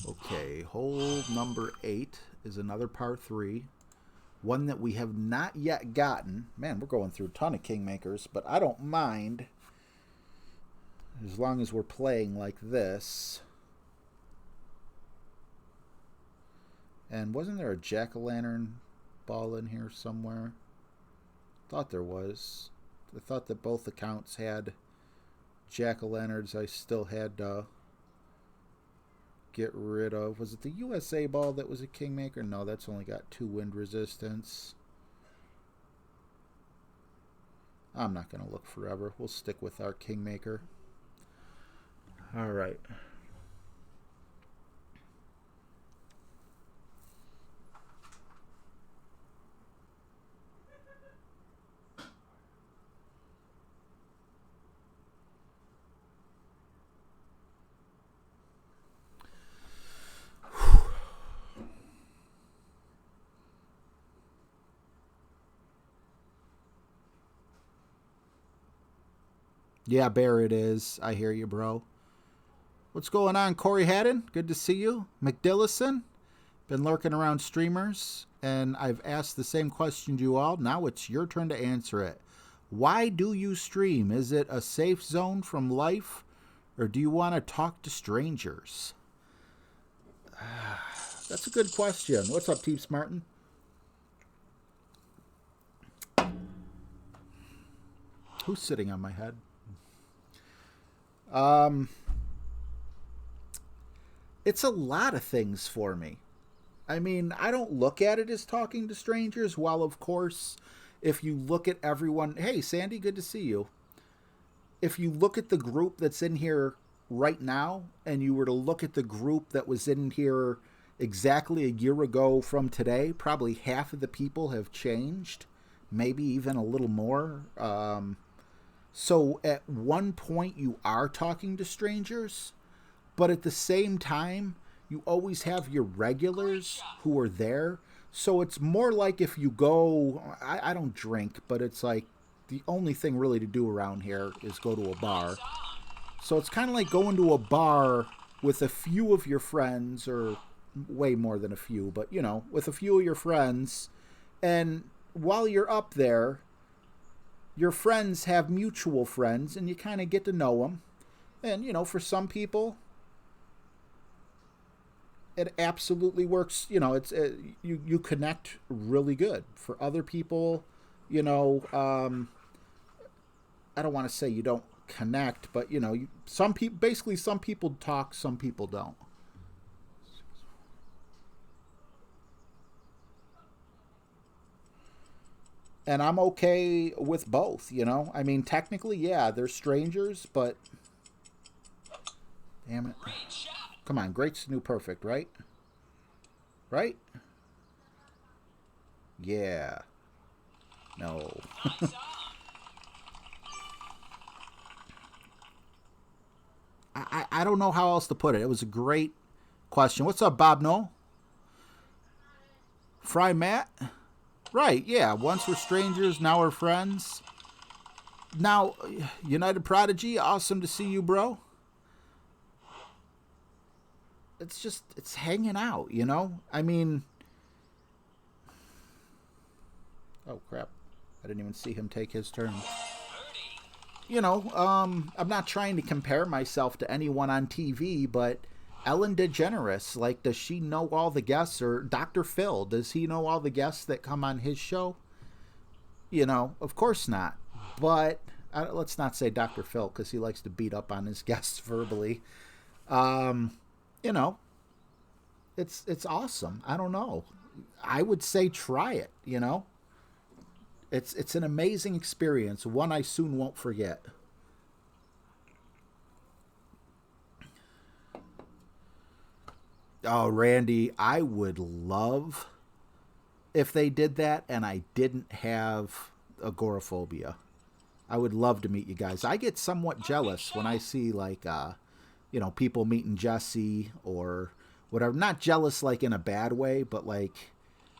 okay. Hole number 8 is another par 3. One that we have not yet gotten. Man, we're going through a ton of Kingmakers, but I don't mind as long as we're playing like this. And wasn't there a jack-o'-lantern ball in here somewhere? Thought there was. I thought that both accounts had jack-o'-lanterns I still had to get rid of. Was it the USA ball that was a Kingmaker? No, that's only got 2 wind resistance. I'm not going to look forever. We'll stick with our Kingmaker. All right. Yeah, Bear, it is. I hear you, bro. What's going on, Corey Haddon? Good to see you. McDillison, been lurking around streamers, and I've asked the same question to you all. Now it's your turn to answer it. Why do you stream? Is it a safe zone from life, or do you want to talk to strangers? That's a good question. What's up, Teeps Martin? Who's sitting on my head? It's a lot of things for me. I mean, I don't look at it as talking to strangers, while of course, if you look at everyone, hey, Sandy, good to see you. If you look at the group that's in here right now, and you were to look at the group that was in here exactly a year ago from today, probably half of the people have changed, maybe even a little more. So at one point you are talking to strangers, but at the same time, you always have your regulars who are there. So it's more like if you go, I don't drink, but it's like the only thing really to do around here is go to a bar. So it's kind of like going to a bar with a few of your friends, or way more than a few, but you know, with a few of your friends. And while you're up there, your friends have mutual friends, and you kind of get to know them. And, you know, for some people, it absolutely works. You know, you connect really good. For other people, you know, I don't want to say you don't connect, but, you know, some people talk, some people don't. And I'm okay with both, you know? I mean, technically, yeah, they're strangers, but... Damn it. Come on, great's the new perfect, right? Right? Yeah. No. I don't know how else to put it. It was a great question. What's up, Bob Noel? Fry Matt? Right, yeah. Once we're strangers, now we're friends. Now, United Prodigy, awesome to see you, bro. It's hanging out, you know? I mean... Oh, crap. I didn't even see him take his turn. You know, I'm not trying to compare myself to anyone on TV, but Ellen DeGeneres, like, does she know all the guests? Or Dr. Phil, does he know all the guests that come on his show? You know, of course not. But let's not say Dr. Phil, because he likes to beat up on his guests verbally. You know, it's awesome. I don't know. I would say try it, you know. It's an amazing experience, one I soon won't forget. Oh, Randy, I would love if they did that and I didn't have agoraphobia. I would love to meet you guys. I get somewhat jealous when I see, like, you know, people meeting Jesse or whatever. Not jealous, like, in a bad way, but, like,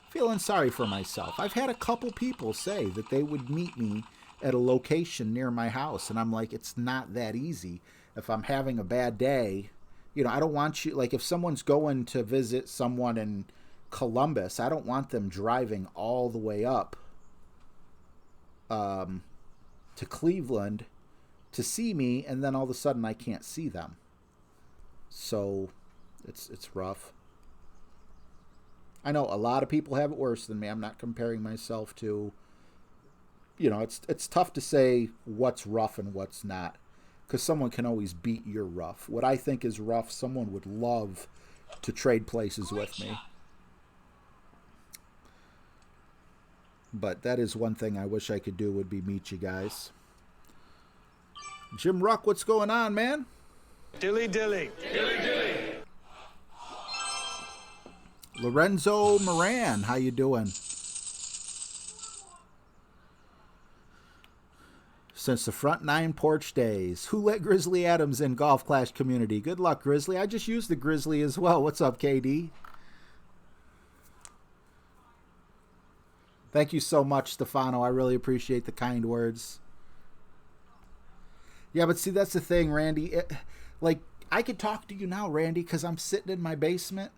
feeling sorry for myself. I've had a couple people say that they would meet me at a location near my house, and I'm like, it's not that easy. If I'm having a bad day, you know, I don't want you, like, if someone's going to visit someone in Columbus, I don't want them driving all the way up to Cleveland to see me, and then all of a sudden I can't see them. So it's rough. I know a lot of people have it worse than me. I'm not comparing myself to, you know, it's tough to say what's rough and what's not, because someone can always beat your rough. What I think is rough, someone would love to trade places with me. But that is one thing I wish I could do, would be meet you guys. Jim Ruck, what's going on, man? Dilly dilly. Dilly dilly. Lorenzo Moran, how you doing? Since the front nine porch days. Who let Grizzly Adams in Golf Clash community? Good luck, Grizzly. I just used the Grizzly as well. What's up, KD? Thank you so much, Stefano. I really appreciate the kind words. Yeah, but see, that's the thing, Randy. Like, I could talk to you now, Randy, because I'm sitting in my basement.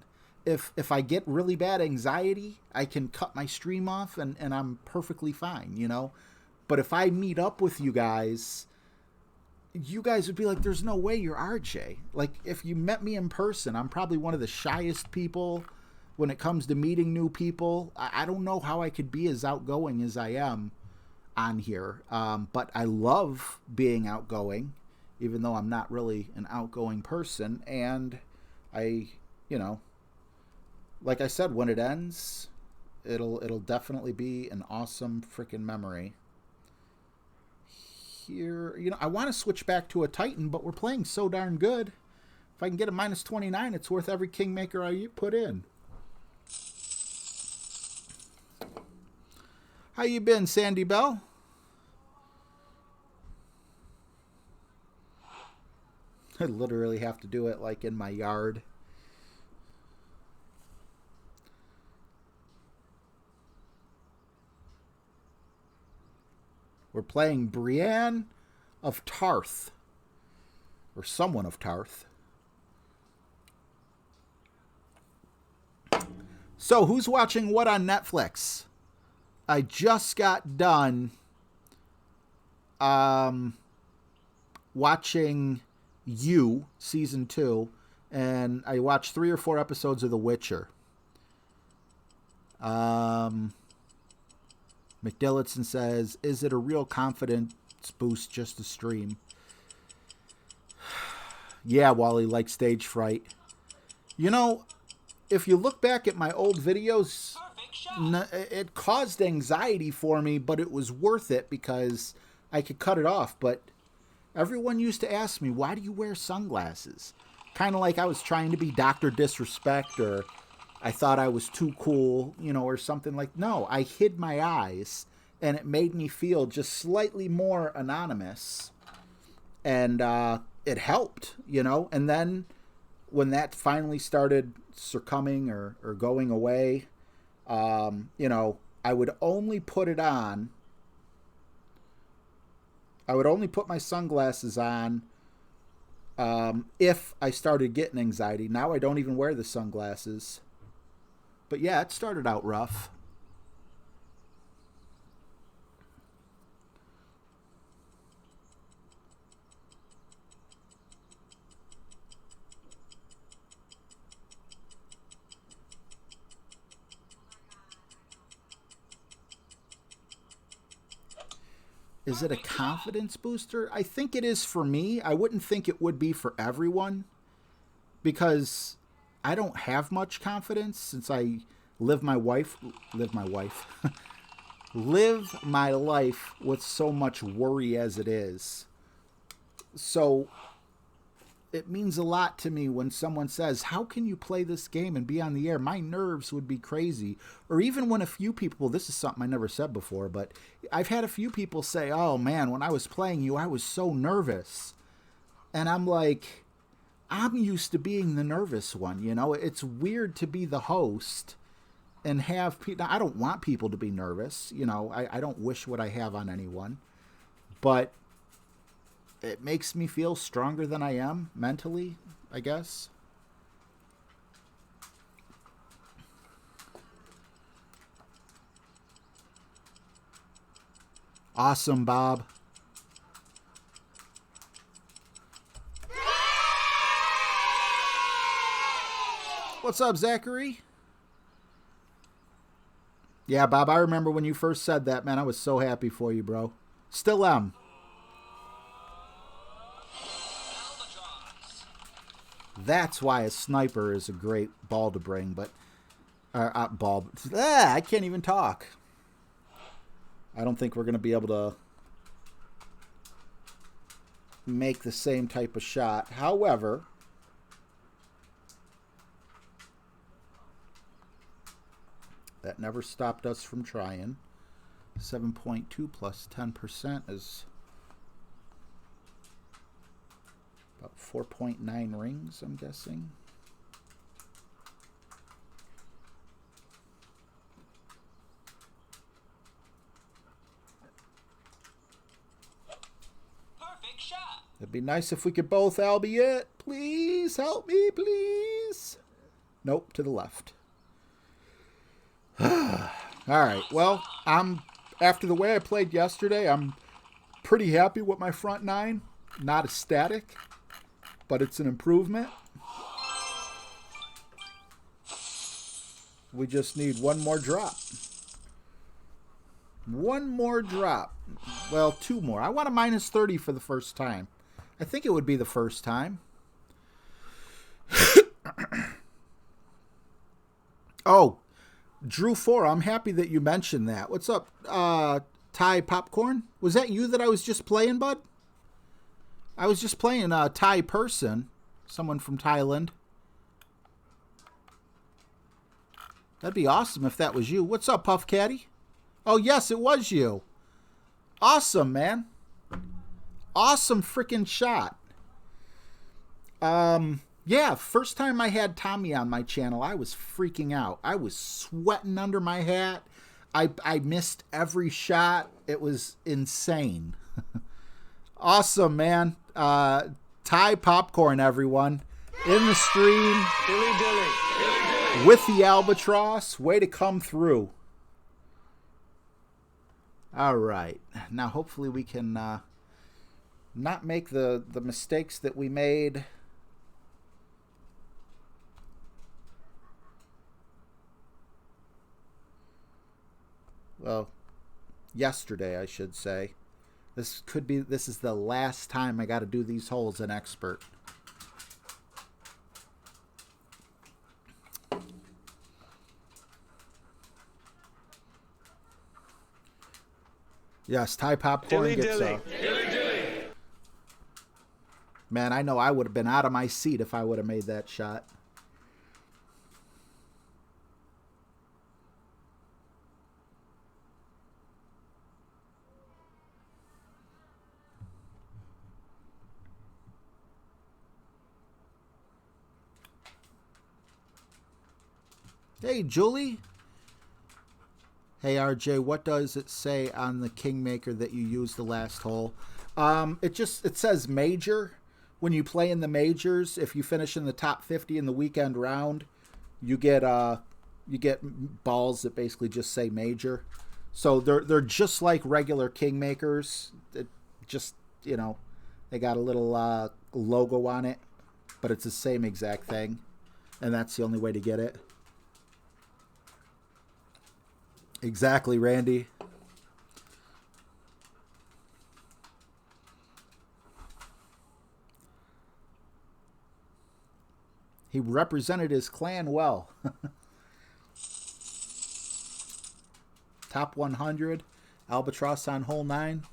If I get really bad anxiety, I can cut my stream off and I'm perfectly fine, you know? But if I meet up with you guys would be like, there's no way you're RJ. Like, if you met me in person, I'm probably one of the shyest people when it comes to meeting new people. I don't know how I could be as outgoing as I am on here. But I love being outgoing, even though I'm not really an outgoing person. And I, you know, like I said, when it ends, it'll definitely be an awesome freaking memory. Here, you know, I want to switch back to a Titan, but we're playing so darn good. If I can get a minus 29, it's worth every Kingmaker I put in. How you been, Sandy Bell? I literally have to do it like in my yard. We're playing Brienne of Tarth. Or someone of Tarth. So, who's watching what on Netflix? I just got done watching You, Season 2. And I watched 3 or 4 episodes of The Witcher. McDillotson says, is it a real confidence boost just to stream? Yeah, Wally, like stage fright. You know, if you look back at my old videos, it caused anxiety for me, but it was worth it because I could cut it off. But everyone used to ask me, why do you wear sunglasses? Kind of like I was trying to be Dr. Disrespect, or I thought I was too cool, you know, or something like. No, I hid my eyes, and it made me feel just slightly more anonymous. And it helped, you know. And then when that finally started succumbing or going away, you know, I would only put it on. I would only put my sunglasses on if I started getting anxiety. Now I don't even wear the sunglasses. But yeah, it started out rough. Is it a confidence booster? I think it is for me. I wouldn't think it would be for everyone because I don't have much confidence since I live my life with so much worry as it is. So it means a lot to me when someone says, how can you play this game and be on the air? My nerves would be crazy. Or even when a few people, this is something I never said before, but I've had a few people say, oh man, when I was playing you, I was so nervous. And I'm like, I'm used to being the nervous one, you know? It's weird to be the host and have people. I don't want people to be nervous, you know? I don't wish what I have on anyone. But it makes me feel stronger than I am mentally, I guess. Awesome, Bob. What's up, Zachary? Yeah, Bob, I remember when you first said that, man. I was so happy for you, bro. Still am. That's why a sniper is a great ball to bring, but I can't even talk. I don't think we're going to be able to make the same type of shot. However, that never stopped us from trying. 7.2 plus 10% is about 4.9 rings, I'm guessing. Perfect shot. It'd be nice if we could both albeit. Please help me, please. Nope, to the left. All right. Well, after the way I played yesterday, I'm pretty happy with my front nine. Not ecstatic, but it's an improvement. We just need one more drop. One more drop. Well, two more. I want a minus 30 for the first time. I think it would be the first time. Oh, Drew 4, I'm happy that you mentioned that. What's up, Thai Popcorn? Was that you that I was just playing, bud? I was just playing a Thai person. Someone from Thailand. That'd be awesome if that was you. What's up, Puff Caddy? Oh, yes, it was you. Awesome, man. Awesome freaking shot. Yeah, first time I had Tommy on my channel, I was freaking out. I was sweating under my hat. I missed every shot. It was insane. Awesome, man. Thai Popcorn, everyone. In the stream. Dilly dilly. With the albatross. Way to come through. All right. Now, hopefully we can not make the mistakes that we made. Well, yesterday, I should say. This is the last time I got to do these holes in Expert. Yes, Thai Popcorn Dilly gets dilly. Dilly dilly. Man, I know I would have been out of my seat if I would have made that shot. Hey, Julie. Hey, RJ, what does it say on the Kingmaker that you used the last hole? It says major. When you play in the majors, if you finish in the top 50 in the weekend round, you get balls that basically just say major. So they're just like regular Kingmakers. It just, they got a little logo on it, but it's the same exact thing, and that's the only way to get it. Exactly, Randy. He represented his clan well. Top 100. Albatross on hole 9.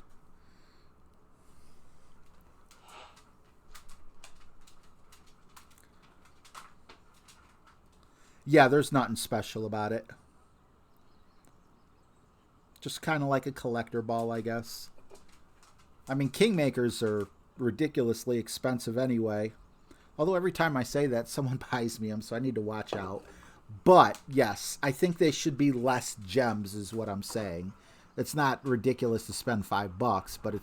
Yeah, there's nothing special about it. Just kind of like a collector ball, I guess. I mean, Kingmakers are ridiculously expensive anyway. Although every time I say that, someone buys me them, so I need to watch out. But, yes, I think they should be less gems is what I'm saying. It's not ridiculous to spend $5, but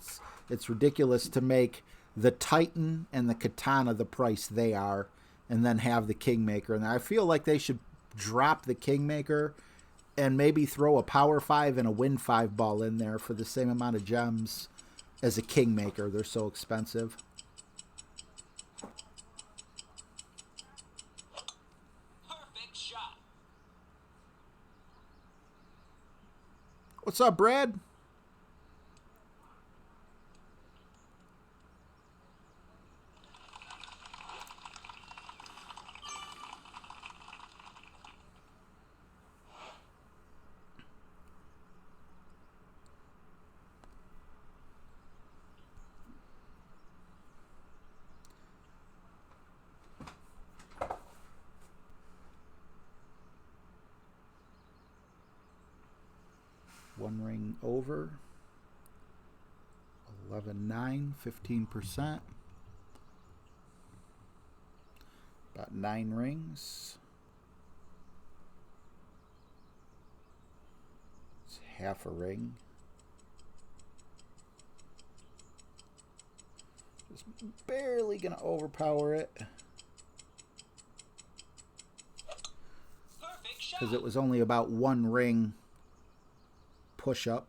it's ridiculous to make the Titan and the Katana the price they are and then have the Kingmaker. And I feel like they should drop the Kingmaker and maybe throw a Power 5 and a Win 5 ball in there for the same amount of gems as a Kingmaker. They're so expensive. Perfect shot. What's up, Brad? One ring over. 11.9, 15%. About 9 rings. It's half a ring. barely going to overpower it. Perfect shot. Because it was only about 1 ring push-up.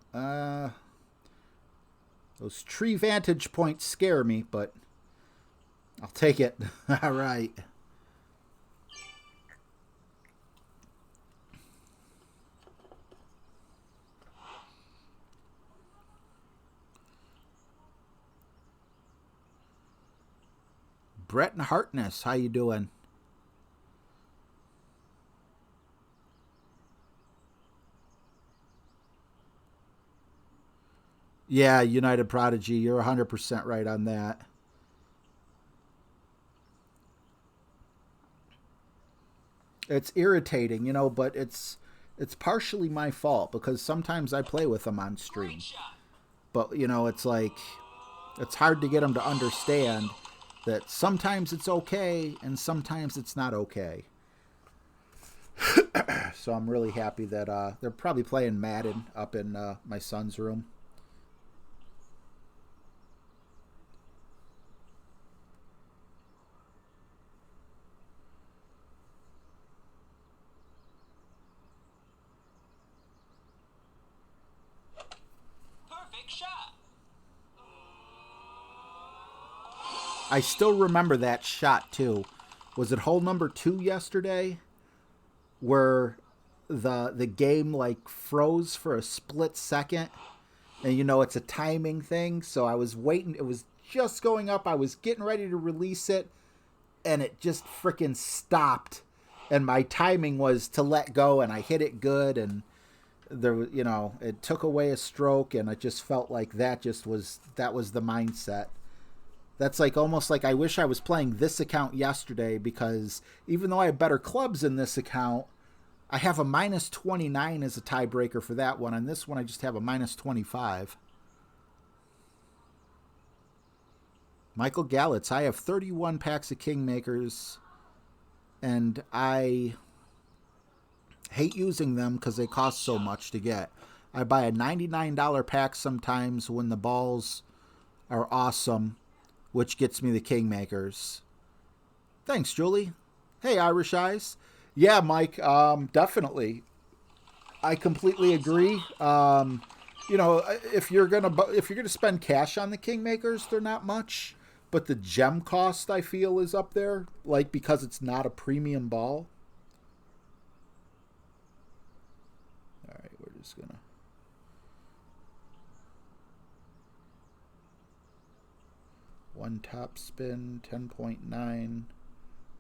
Those tree vantage points scare me, but I'll take it. All right. Brett and Hartness, how you doing? Yeah, United Prodigy, you're 100% right on that. It's irritating, you know, but it's partially my fault because sometimes I play with them on stream. Great shot. But, you know, it's like, it's hard to get them to understand that sometimes it's okay and sometimes it's not okay. So I'm really happy that they're probably playing Madden up in my son's room. Perfect shot. I still remember that shot too. Was it hole number 2 yesterday where the game like froze for a split second? And you know, it's a timing thing, so I was waiting. It was just going up. I was getting ready to release it and it just freaking stopped. And my timing was to let go and I hit it good, and there, you know, it took away a stroke, and I just felt like that was the mindset. That's like almost like I wish I was playing this account yesterday, because even though I have better clubs in this account, I have a minus 29 as a tiebreaker for that one. On this one, I just have a minus 25. Michael Gallitz, I have 31 packs of Kingmakers, and I hate using them because they cost so much to get. I buy a $99 pack sometimes when the balls are awesome, which gets me the Kingmakers. Thanks, Julie. Hey, Irish Eyes. Yeah, Mike, definitely. I completely agree. You know, if you're gonna spend cash on the Kingmakers, they're not much, but the gem cost, I feel, is up there, like, because it's not a premium ball. All right, we're just gonna. One top spin, 10.9,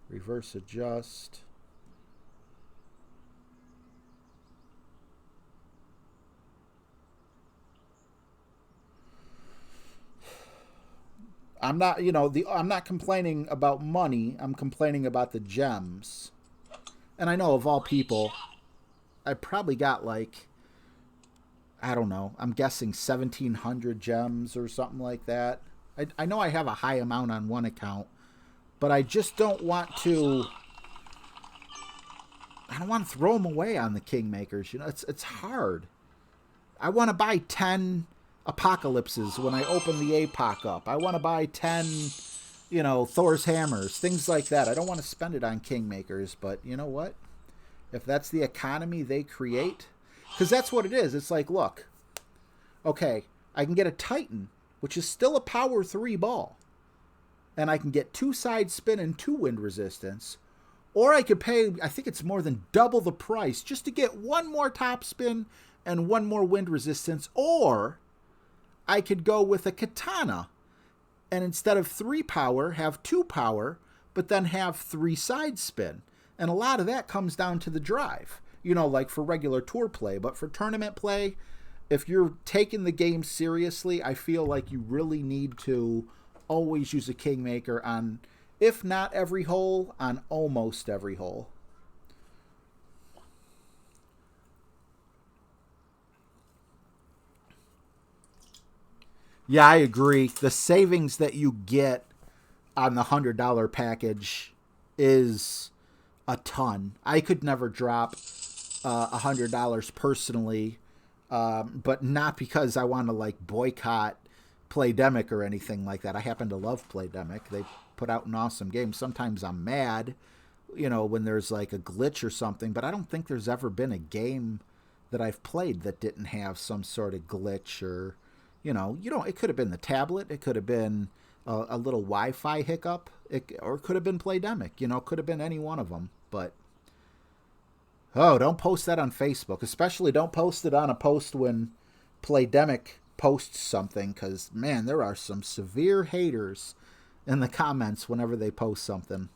reverse adjust. I'm not, you know, I'm not complaining about money. I'm complaining about the gems. And I know, of all people, I probably got like, I don't know, I'm guessing 1,700 gems or something like that. I know I have a high amount on one account, but I just don't want to. I don't want to throw them away on the Kingmakers. You know, it's hard. I want to buy 10 Apocalypses when I open the APOC up. I want to buy 10, you know, Thor's Hammers, things like that. I don't want to spend it on Kingmakers, but you know what? If that's the economy they create, because that's what it is. It's like, look, okay, I can get a Titan, which is still a power 3 ball, and I can get 2 side spin and 2 wind resistance, or I could pay, I think it's more than double the price just to get 1 more top spin and 1 more wind resistance, or I could go with a Katana and instead of 3 power, have 2 power, but then have 3 side spin. And a lot of that comes down to the drive, you know, like for regular tour play. But for tournament play, if you're taking the game seriously, I feel like you really need to always use a Kingmaker on, if not every hole, on almost every hole. Yeah, I agree. The savings that you get on the $100 package is a ton. I could never drop $100 personally, but not because I want to like boycott Playdemic or anything like that. I happen to love Playdemic. They put out an awesome game. Sometimes I'm mad, when there's like a glitch or something, but I don't think there's ever been a game that I've played that didn't have some sort of glitch or, it could have been the tablet. It could have been a little Wi-Fi hiccup, or it could have been Playdemic. It could have been any one of them. But, don't post that on Facebook. Especially don't post it on a post when Playdemic posts something, because, man, there are some severe haters in the comments whenever they post something.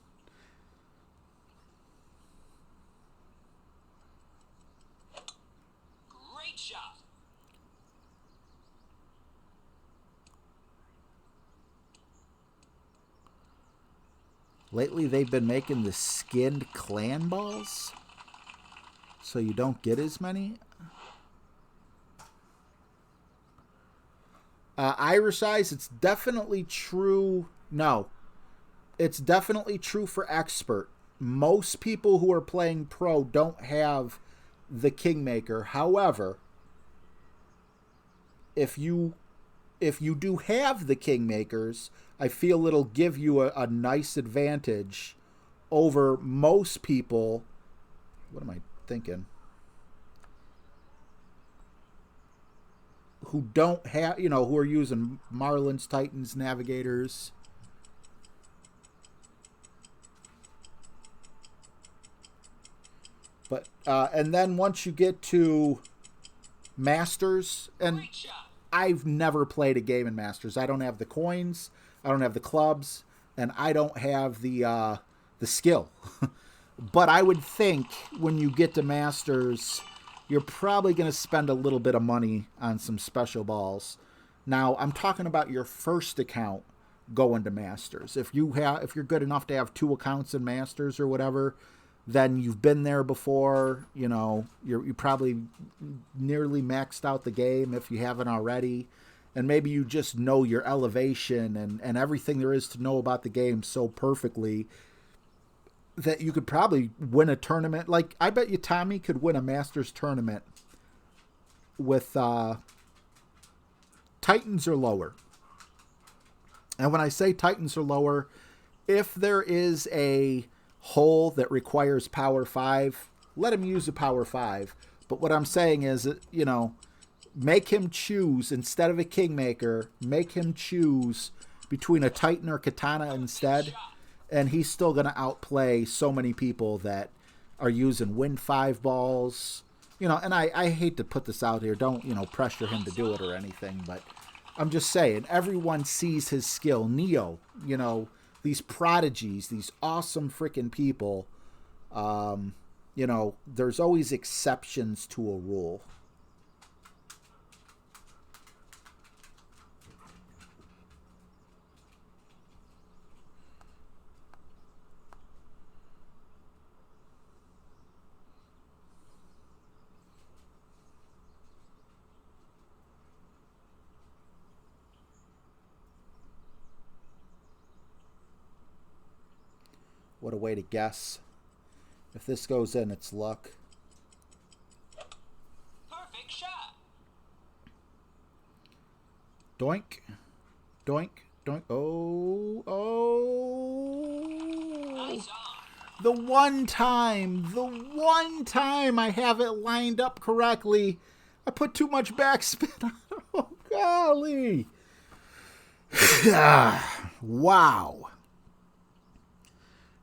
Great shot. Lately, they've been making the skinned clan balls, so you don't get as many. Irish Eyes, it's definitely true. No, it's definitely true for expert. Most people who are playing pro don't have the Kingmaker. However, if you do have the Kingmakers, I feel it'll give you a nice advantage over most people. What am I thinking? Who don't have, who are using Marlins, Titans, Navigators. But, and then once you get to Masters, and I've never played a game in Masters. I don't have the coins, I don't have the clubs, and I don't have the skill. But I would think when you get to Masters, you're probably going to spend a little bit of money on some special balls. Now, I'm talking about your first account going to Masters. If you're good enough to have 2 accounts in Masters or whatever, then you've been there before. You probably nearly maxed out the game if you haven't already, and maybe you just know your elevation and everything there is to know about the game so perfectly that you could probably win a tournament. Like, I bet you Tommy could win a Masters tournament with Titans or lower. And when I say Titans or lower, if there is a hole that requires power 5, let him use a power 5. But what I'm saying is, make him choose, instead of a Kingmaker, make him choose between a Titan or Katana instead. And he's still going to outplay so many people that are using Win 5 balls. And I hate to put this out here. Don't, pressure him to do it or anything. But I'm just saying, everyone sees his skill. Neo, these prodigies, these awesome freaking people. There's always exceptions to a rule. What a way to guess. If this goes in, it's luck. Perfect shot. Doink. Doink. Doink. Oh. Nice on. The one time I have it lined up correctly, I put too much backspin on it. Oh, golly. Wow.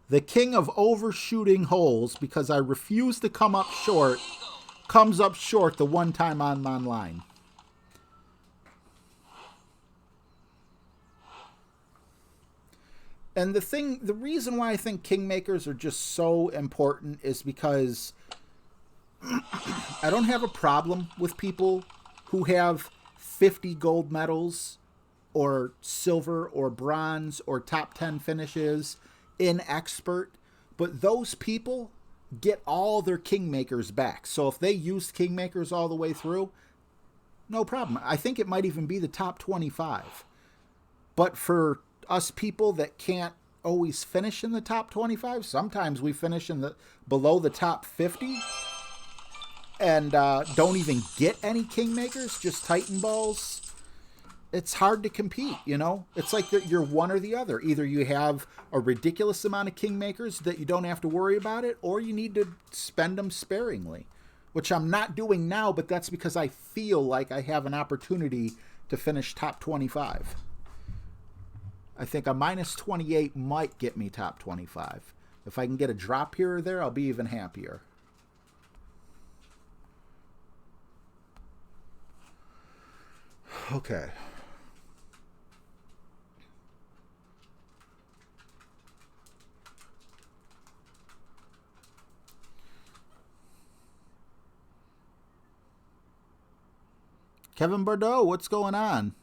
The king of overshooting holes, because I refuse to come up short, comes up short the one time I'm online. And the reason why I think Kingmakers are just so important is because I don't have a problem with people who have 50 gold medals or silver or bronze or top 10 finishes in expert, but those people get all their Kingmakers back. So if they used Kingmakers all the way through, no problem. I think it might even be the top 25. But for us people that can't always finish in the top 25, sometimes we finish in below the top 50 and don't even get any Kingmakers, just Titan balls. it's hard to compete, you know? It's like that you're one or the other. Either you have a ridiculous amount of kingmakers that you don't have to worry about it, or you need to spend them sparingly, which I'm not doing now, but that's because I feel like I have an opportunity to finish top 25. I think a minus 28 might get me top 25. If I can get a drop here or there, I'll be even happier. Okay. Kevin Bordeaux, what's going on?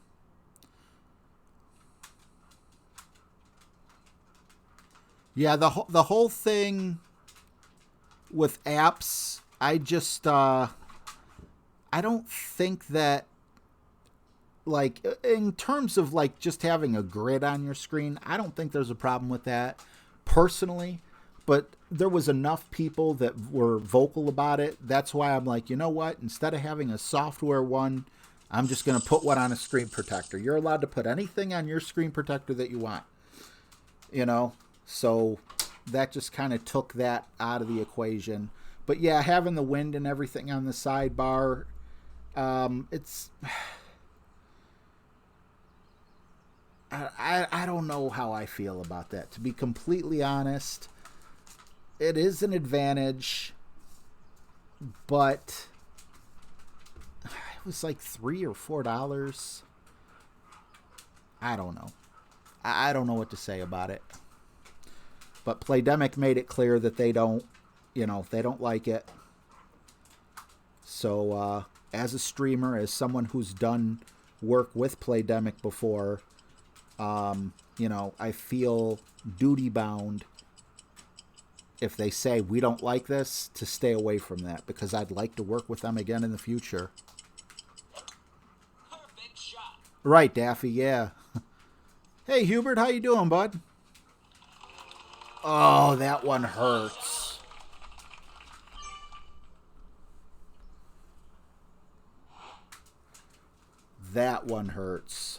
Yeah, the whole thing with apps, I just I don't think that, like, in terms of like just having a grid on your screen, I don't think there's a problem with that personally, but there was enough people that were vocal about it. That's why I'm like, you know what? Instead of having a software one, I'm just going to put one on a screen protector. You're allowed to put anything on your screen protector that you want, you know? So that just kind of took that out of the equation. But yeah, having the wind and everything on the sidebar, it's... I don't know how I feel about that. To be completely honest, it is an advantage, but it was like $3 or $4. I don't know. I don't know what to say about it. But Playdemic made it clear that they don't, you know, they don't like it. So as a streamer, as someone who's done work with Playdemic before, you know, I feel duty bound if they say we don't like this to stay away from that, because I'd like to work with them again in the future. Perfect shot. Right, Daffy, yeah. Hey, Hubert, how you doing, bud? Oh, that one hurts. That one hurts.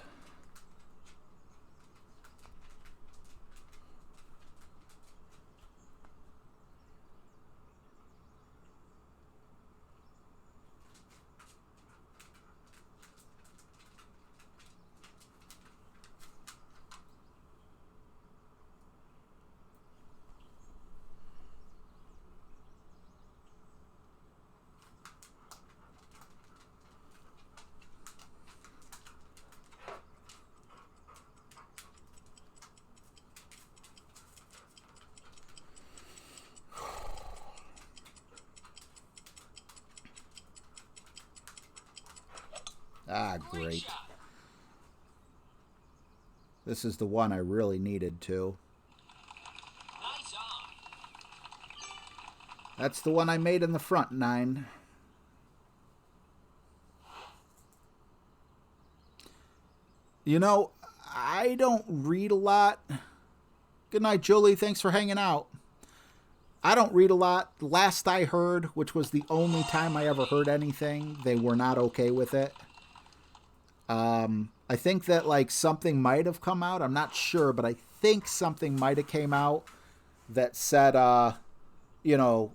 Ah, great. Shot. This is the one I really needed to. Nice on. That's the one I made in the front 9. You know, I don't read a lot. Good night, Julie. Thanks for hanging out. I don't read a lot. Last I heard, which was the only time I ever heard anything, they were not okay with it. I think that like something might have come out. I'm not sure, but I think something might have came out that said, you know,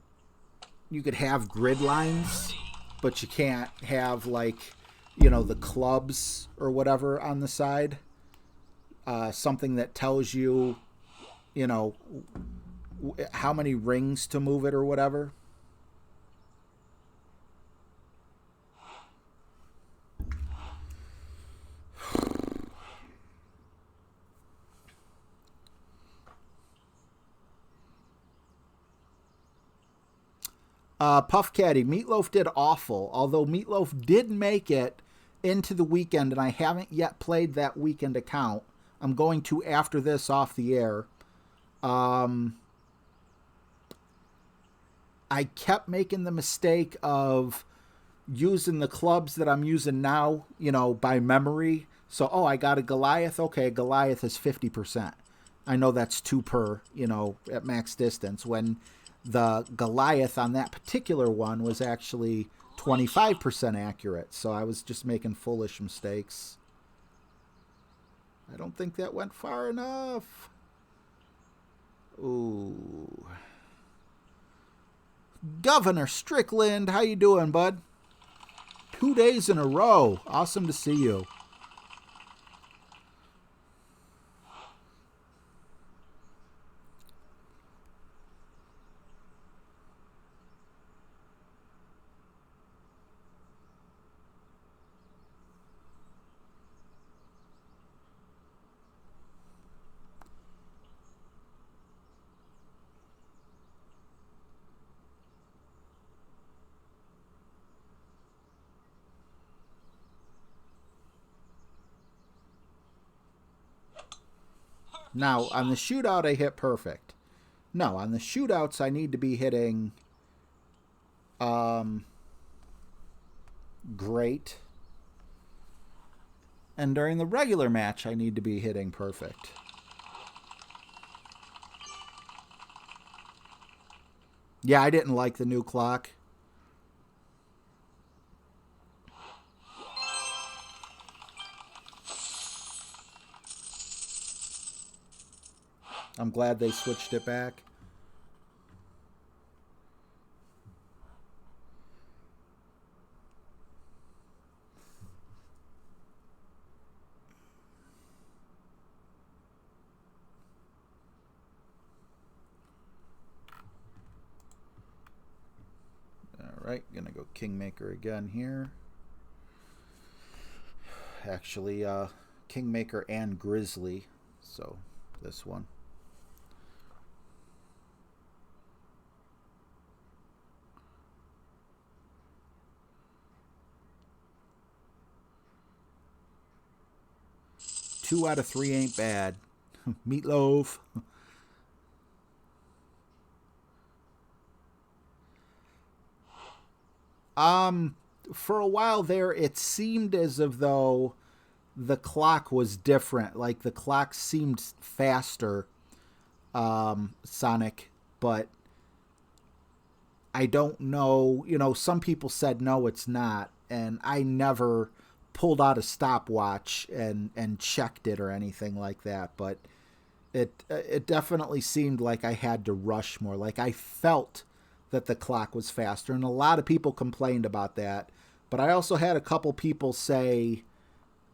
you could have grid lines, but you can't have like, you know, the clubs or whatever on the side. Something that tells you, you know, how many rings to move it or whatever. Puff Caddy, Meatloaf did awful, although Meatloaf did make it into the weekend, and I haven't yet played that weekend account. I'm going to after this off the air. I kept making the mistake of using the clubs that I'm using now, you know, by memory. So, oh, I got a Goliath. Okay, Goliath is 50%. I know that's 2 per, you know, at max distance, when the Goliath on that particular one was actually 25% accurate. So I was just making foolish mistakes. I don't think that went far enough. Ooh. Governor Strickland, how you doing, bud? 2 days in a row. Awesome to see you. Now, on the shootout, I hit perfect. No, on the shootouts, I need to be hitting great. And during the regular match, I need to be hitting perfect. Yeah, I didn't like the new clock. I'm glad they switched it back. All right, gonna go Kingmaker again here. Actually, Kingmaker and Grizzly, so this one. Two out of three ain't bad. Meatloaf. For a while there, it seemed as if though the clock was different. Like the clock seemed faster, Sonic, but I don't know. You know, some people said no, it's not, and I never pulled out a stopwatch and checked it or anything like that, but it definitely seemed like I had to rush more. Like I felt that the clock was faster, and a lot of people complained about that. But I also had a couple people say,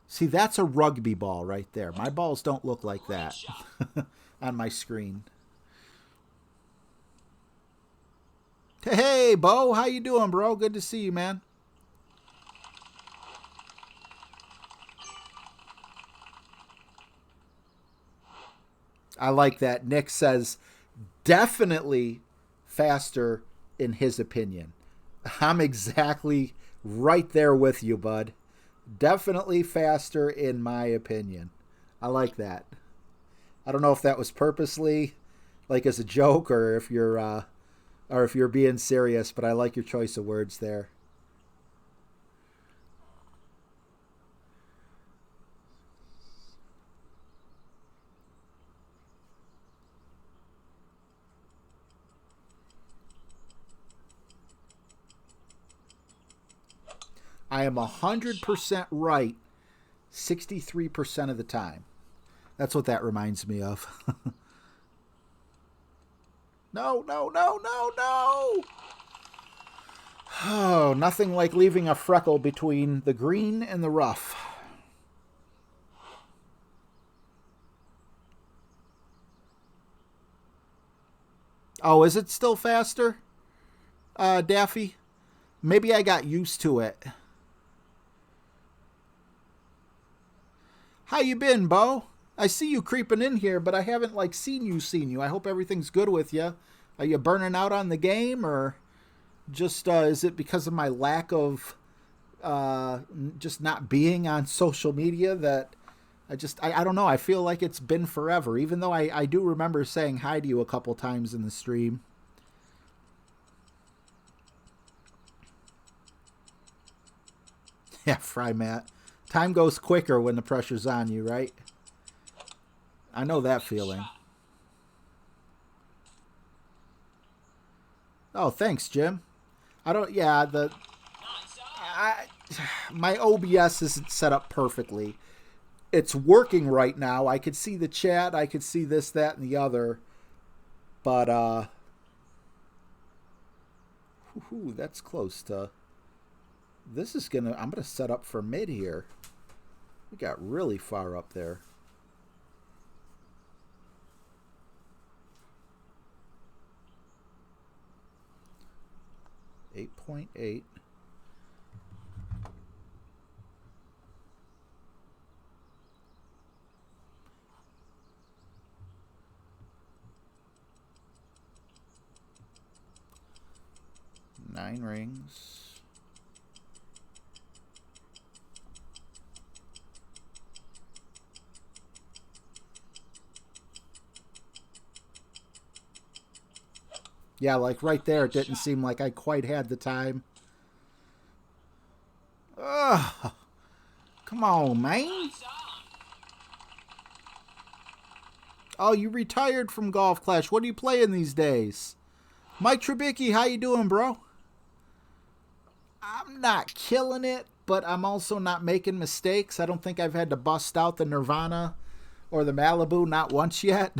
see, that's a rugby ball right there. My balls don't look like that on my screen. Hey, Bo, how you doing, bro? Good to see you, man. I like that. Nick says, definitely faster in his opinion. I'm exactly right there with you, bud. Definitely faster in my opinion. I like that. I don't know if that was purposely, like as a joke, or if you're being serious, but I like your choice of words there. I am 100% right 63% of the time. That's what that reminds me of. No. Oh, nothing like leaving a freckle between the green and the rough. Oh, is it still faster, Daffy? Maybe I got used to it. How you been, Bo? I see you creeping in here, but I haven't seen you. I hope everything's good with you. Are you burning out on the game, or just is it because of my lack of just not being on social media that I don't know. I feel like it's been forever, even though I do remember saying hi to you a couple times in the stream. Yeah, Fry Matt. Time goes quicker when the pressure's on you, right? I know that feeling. Oh, thanks, Jim. My OBS isn't set up perfectly. it's working right now. I could see the chat. I could see this, that, and the other. But, that's close to... This is going to... I'm going to set up for mid here. We got really far up there. .8. 9 rings. Yeah, like right there, it didn't seem like I quite had the time. Ugh. Come on, man. Oh, you retired from Golf Clash. What are you playing these days? Mike Trubicki, how you doing, bro? I'm not killing it, but I'm also not making mistakes. I don't think I've had to bust out the Nirvana or the Malibu, not once yet.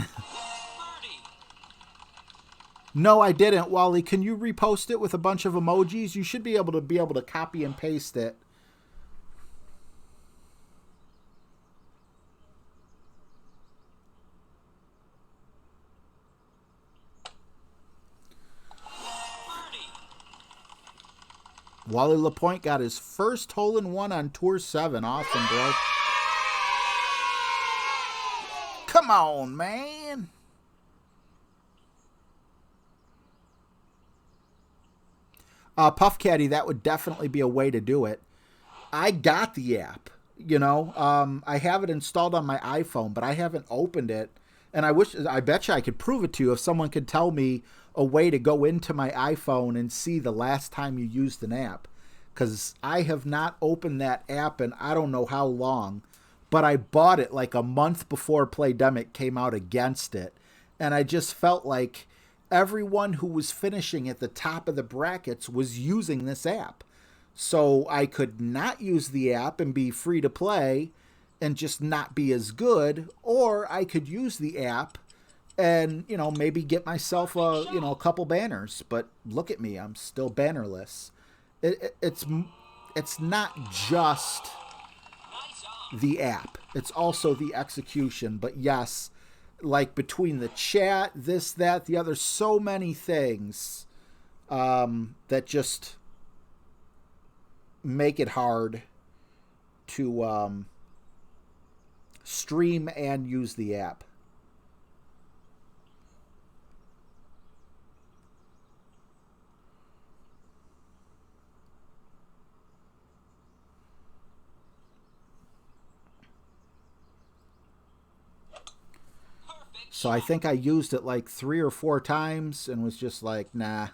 No, I didn't. Wally, can you repost it with a bunch of emojis? You should be able to copy and paste it. Wally LaPointe got his first hole-in-one on Tour 7. Awesome, bro. Come on, man. Puff Caddy, that would definitely be a way to do it. I got the app, you know. I have it installed on my iPhone, but I haven't opened it. And I bet you I could prove it to you if someone could tell me a way to go into my iPhone and see the last time you used an app. Because I have not opened that app in I don't know how long. But I bought it like a month before Playdemic came out against it. And I just felt like everyone who was finishing at the top of the brackets was using this app. So I could not use the app and be free to play and just not be as good, or I could use the app and, you know, maybe get myself a couple banners. But look at me, I'm still bannerless. It's not just the app, it's also the execution. But yes, like between the chat, this, that, the other, so many things that just make it hard to stream and use the app. So I think I used it like 3 or 4 times and was just like, nah.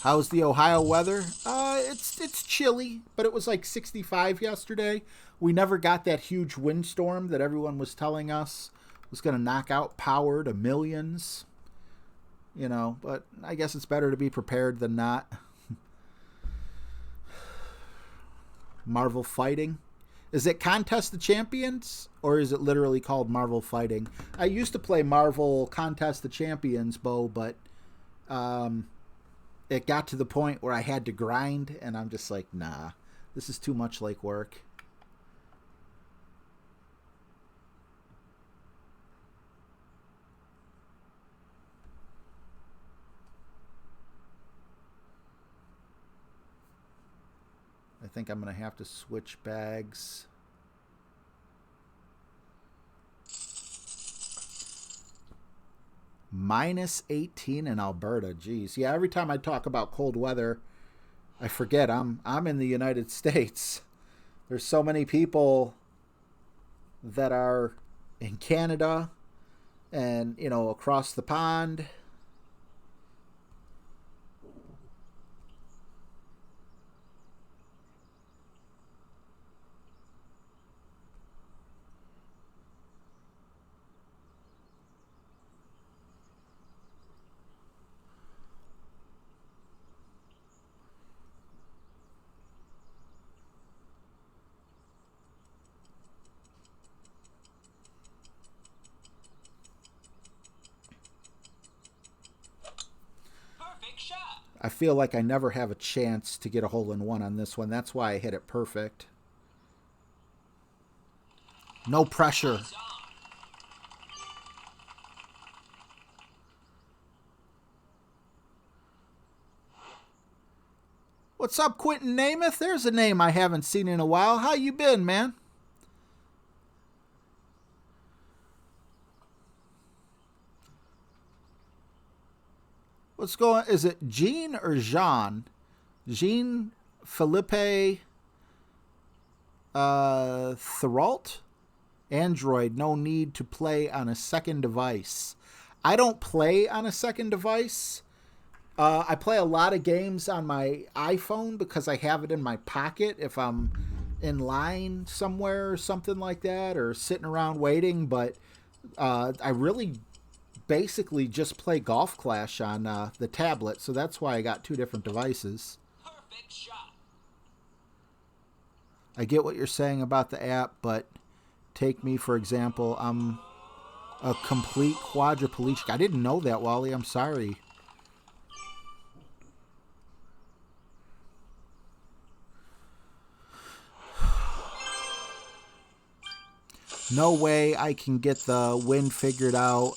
How's the Ohio weather? It's chilly, but it was like 65 yesterday. We never got that huge windstorm that everyone was telling us was going to knock out power to millions. You know, but I guess it's better to be prepared than not. Marvel Fighting. Is it Contest the Champions? Or is it literally called Marvel Fighting? I used to play Marvel Contest the Champions, Bo, but it got to the point where I had to grind, and I'm just like, nah, this is too much like work. I think I'm going to have to switch bags. -18 in Alberta. Jeez. Yeah, every time I talk about cold weather, I forget I'm in the United States. There's so many people that are in Canada and, you know, across the pond. I feel like I never have a chance to get a hole-in-one on this one. That's why I hit it perfect. No pressure. Nice on. What's up, Quentin Namath? There's a name I haven't seen in a while. How you been, man? What's going? Is it Jean or Jean? Jean Philippe Therault? Android, no need to play on a second device. I don't play on a second device. I play a lot of games on my iPhone because I have it in my pocket if I'm in line somewhere or something like that, or sitting around waiting. But I really basically just play Golf Clash on the tablet, so that's why I got two different devices. Perfect shot. I get what you're saying about the app, but take me, for example, I'm a complete quadriplegic. I didn't know that, Wally. I'm sorry. No way I can get the wind figured out.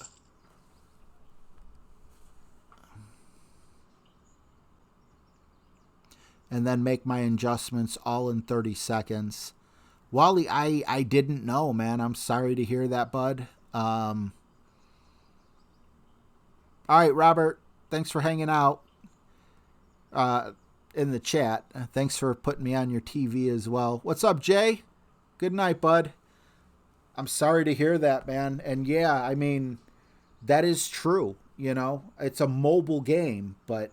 And then make my adjustments all in 30 seconds. Wally, I didn't know, man. I'm sorry to hear that, bud. All right, Robert. Thanks for hanging out in the chat. Thanks for putting me on your TV as well. What's up, Jay? Good night, bud. I'm sorry to hear that, man. And yeah, I mean, that is true. You know, it's a mobile game, but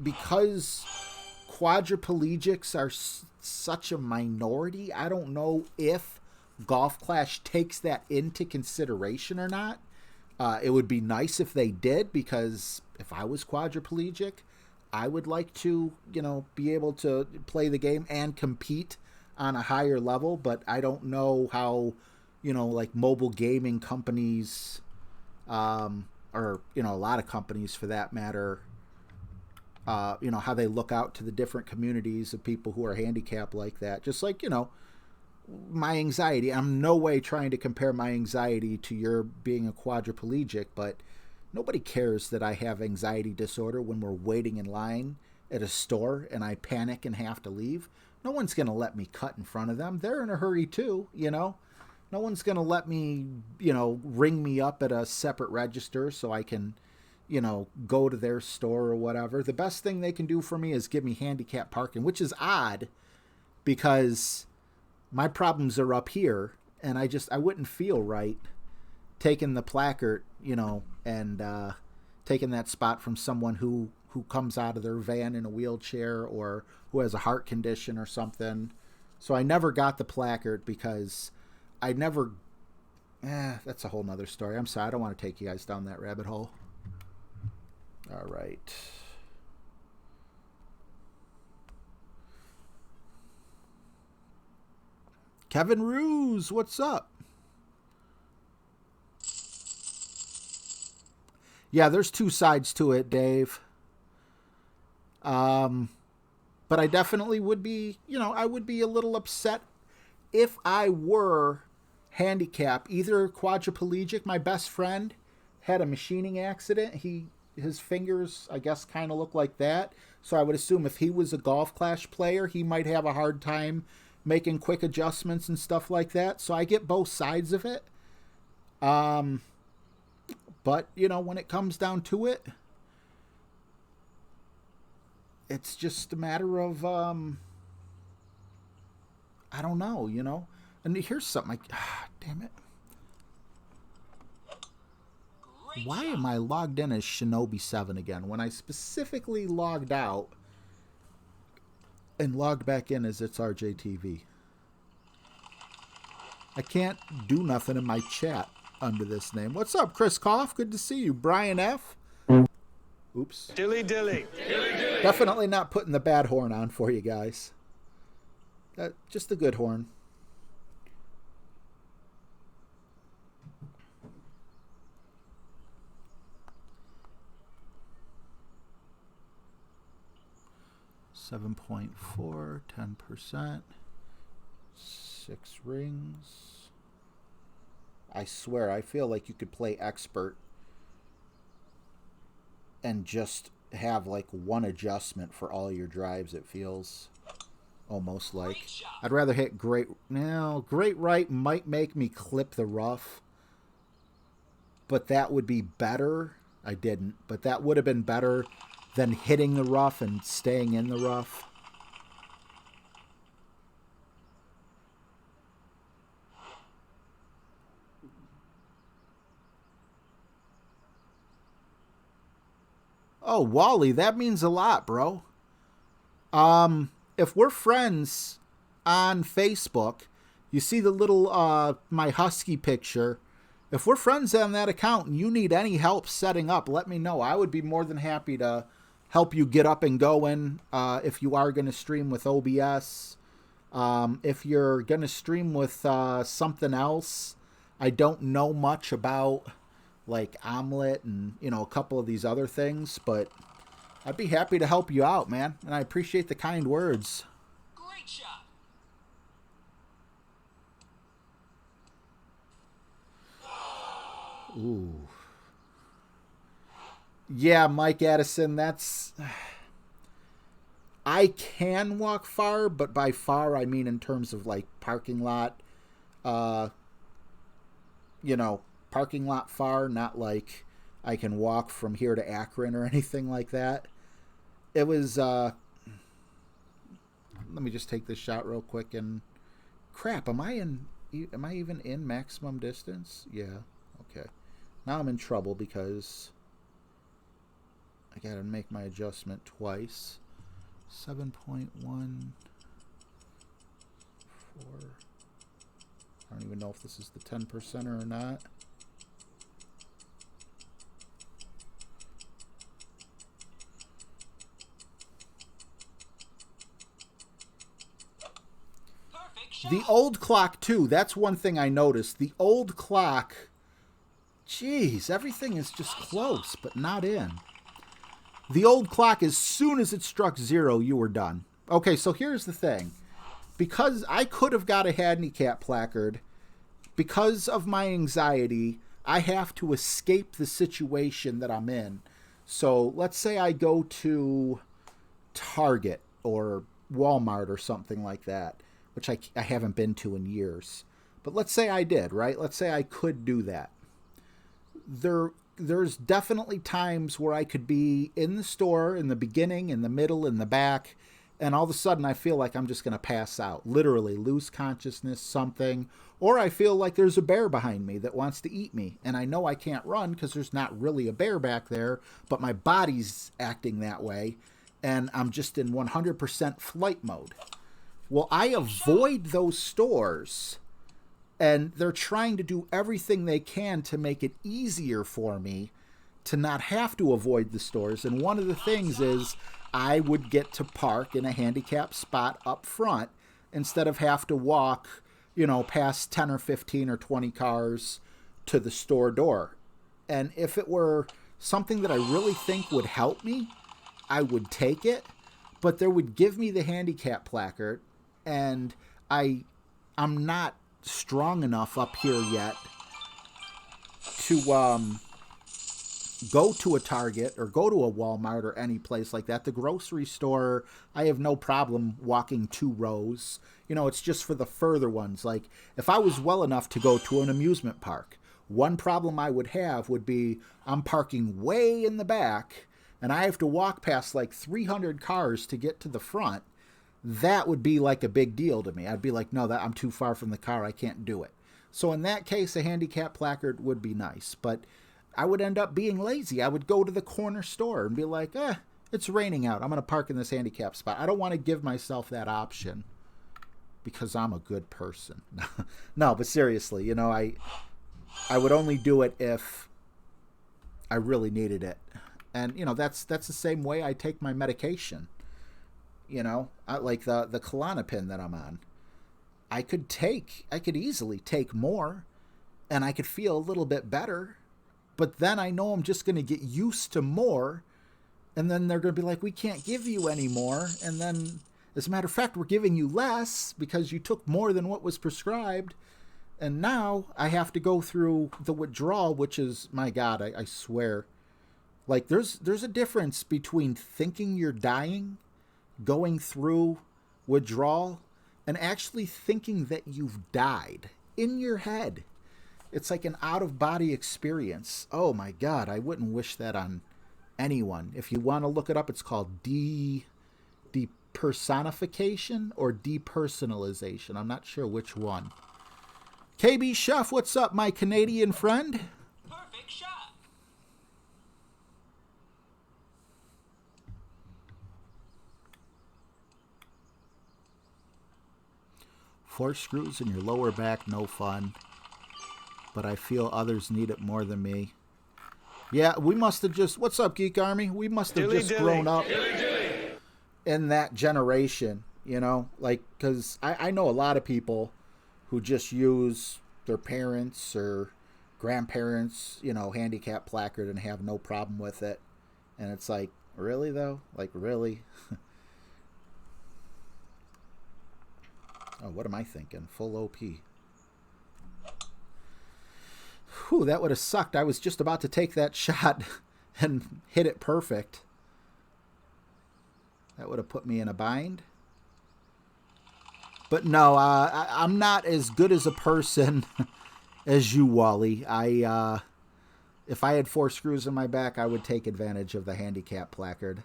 because quadriplegics are such a minority, I don't know if Golf Clash takes that into consideration or not. It would be nice if they did, because if I was quadriplegic, I would like to, you know, be able to play the game and compete on a higher level. But I don't know how, you know, like mobile gaming companies, or, you know, a lot of companies for that matter, you know, how they look out to the different communities of people who are handicapped like that. Just like, you know, my anxiety. I'm no way trying to compare my anxiety to your being a quadriplegic, but nobody cares that I have anxiety disorder when we're waiting in line at a store and I panic and have to leave. No one's going to let me cut in front of them. They're in a hurry too, you know. No one's going to let me, you know, ring me up at a separate register so I can, you know, go to their store or whatever. The best thing they can do for me is give me handicap parking, which is odd because my problems are up here and I wouldn't feel right taking the placard, you know, and taking that spot from someone who comes out of their van in a wheelchair or who has a heart condition or something. So I never got the placard because I never, that's a whole nother story. I'm sorry. I don't want to take you guys down that rabbit hole. All right. Kevin Ruse, what's up? Yeah, there's two sides to it, Dave. But I definitely would be, you know, I would be a little upset if I were handicapped, either quadriplegic. My best friend had a machining accident. His fingers, I guess, kind of look like that. So I would assume if he was a Golf Clash player, he might have a hard time making quick adjustments and stuff like that. So I get both sides of it. But, you know, when it comes down to it, it's just a matter of, I don't know, you know. And here's something, damn it. Great Why shot. am I logged in as Shinobi 7 again when I specifically logged out and logged back in as it's RJTV? I can't do nothing in my chat under this name. What's up, Chris Koff? Good to see you. Brian F. Oops. Dilly dilly. Definitely not putting the bad horn on for you guys. Just the good horn. 7.4, 10%. 6 rings. I swear, I feel like you could play expert and just have like one adjustment for all your drives, it feels almost like. I'd rather hit great. Now, great right might make me clip the rough, but that would be better. I didn't, but that would have been better than hitting the rough and staying in the rough. Oh, Wally, that means a lot, bro. If we're friends on Facebook, you see the little my husky picture. If we're friends on that account and you need any help setting up, let me know. I would be more than happy to help you get up and going if you are going to stream with OBS. If you're going to stream with something else, I don't know much about, like Omelet and, you know, a couple of these other things, but I'd be happy to help you out, man. And I appreciate the kind words. Great shot. Ooh. Yeah, Mike Addison, that's... I can walk far, but by far I mean in terms of, like, parking lot. You know, parking lot far, not like I can walk from here to Akron or anything like that. It was, let me just take this shot real quick and... Crap, am I even in maximum distance? Yeah, okay. Now I'm in trouble because I gotta make my adjustment twice. 7.14. I don't even know if this is the 10%er or not. The old clock, too. That's one thing I noticed. The old clock... Jeez, everything is just close, but not in. The old clock, as soon as it struck 0, you were done. Okay, so here's the thing. Because I could have got a handicap placard, because of my anxiety, I have to escape the situation that I'm in. So let's say I go to Target or Walmart or something like that, which I haven't been to in years. But let's say I did, right? Let's say I could do that. There's definitely times where I could be in the store, in the beginning, in the middle, in the back, and all of a sudden I feel like I'm just going to pass out. Literally, lose consciousness, something. Or I feel like there's a bear behind me that wants to eat me, and I know I can't run because there's not really a bear back there, but my body's acting that way, and I'm just in 100% flight mode. Well, I avoid those stores, and they're trying to do everything they can to make it easier for me to not have to avoid the stores. And one of the things is I would get to park in a handicapped spot up front instead of have to walk, you know, past 10 or 15 or 20 cars to the store door. And if it were something that I really think would help me, I would take it, but there would give me the handicap placard, and I'm not strong enough up here yet to go to a Target or go to a Walmart or any place like that. The grocery store, I have no problem walking 2 rows. You know, it's just for the further ones. Like, if I was well enough to go to an amusement park, one problem I would have would be I'm parking way in the back and I have to walk past like 300 cars to get to the front. That would be like a big deal to me. I'd be like, no, I'm too far from the car. I can't do it. So in that case, a handicap placard would be nice. But I would end up being lazy. I would go to the corner store and be like, it's raining out. I'm going to park in this handicap spot. I don't want to give myself that option because I'm a good person. No, but seriously, you know, I would only do it if I really needed it. And, you know, that's the same way I take my medication. You know, like the Klonopin that I'm on. I could easily take more and I could feel a little bit better, but then I know I'm just going to get used to more And then they're going to be like, we can't give you any more. And then, as a matter of fact, we're giving you less because you took more than what was prescribed. And now I have to go through the withdrawal, which is, my God, I swear. Like, there's a difference between thinking you're dying, going through withdrawal, and actually thinking that you've died in your head. It's like an out-of-body experience. Oh, my God, I wouldn't wish that on anyone. If you want to look it up, it's called depersonification or depersonalization. I'm not sure which one. KB Chef, what's up, my Canadian friend? Perfect shot. Four screws in your lower back, no fun. But I feel others need it more than me. Yeah, we must have just... What's up, Geek Army? We must have just grown up in that generation, you know? Like, because I know a lot of people who just use their parents or grandparents, you know, handicap placard and have no problem with it. And it's like, really, though? Like, really? Oh, what am I thinking? Full OP. Whew, that would have sucked. I was just about to take that shot and hit it perfect. That would have put me in a bind. But no, I'm not as good as a person as you, Wally. If I had four screws in my back, I would take advantage of the handicap placard.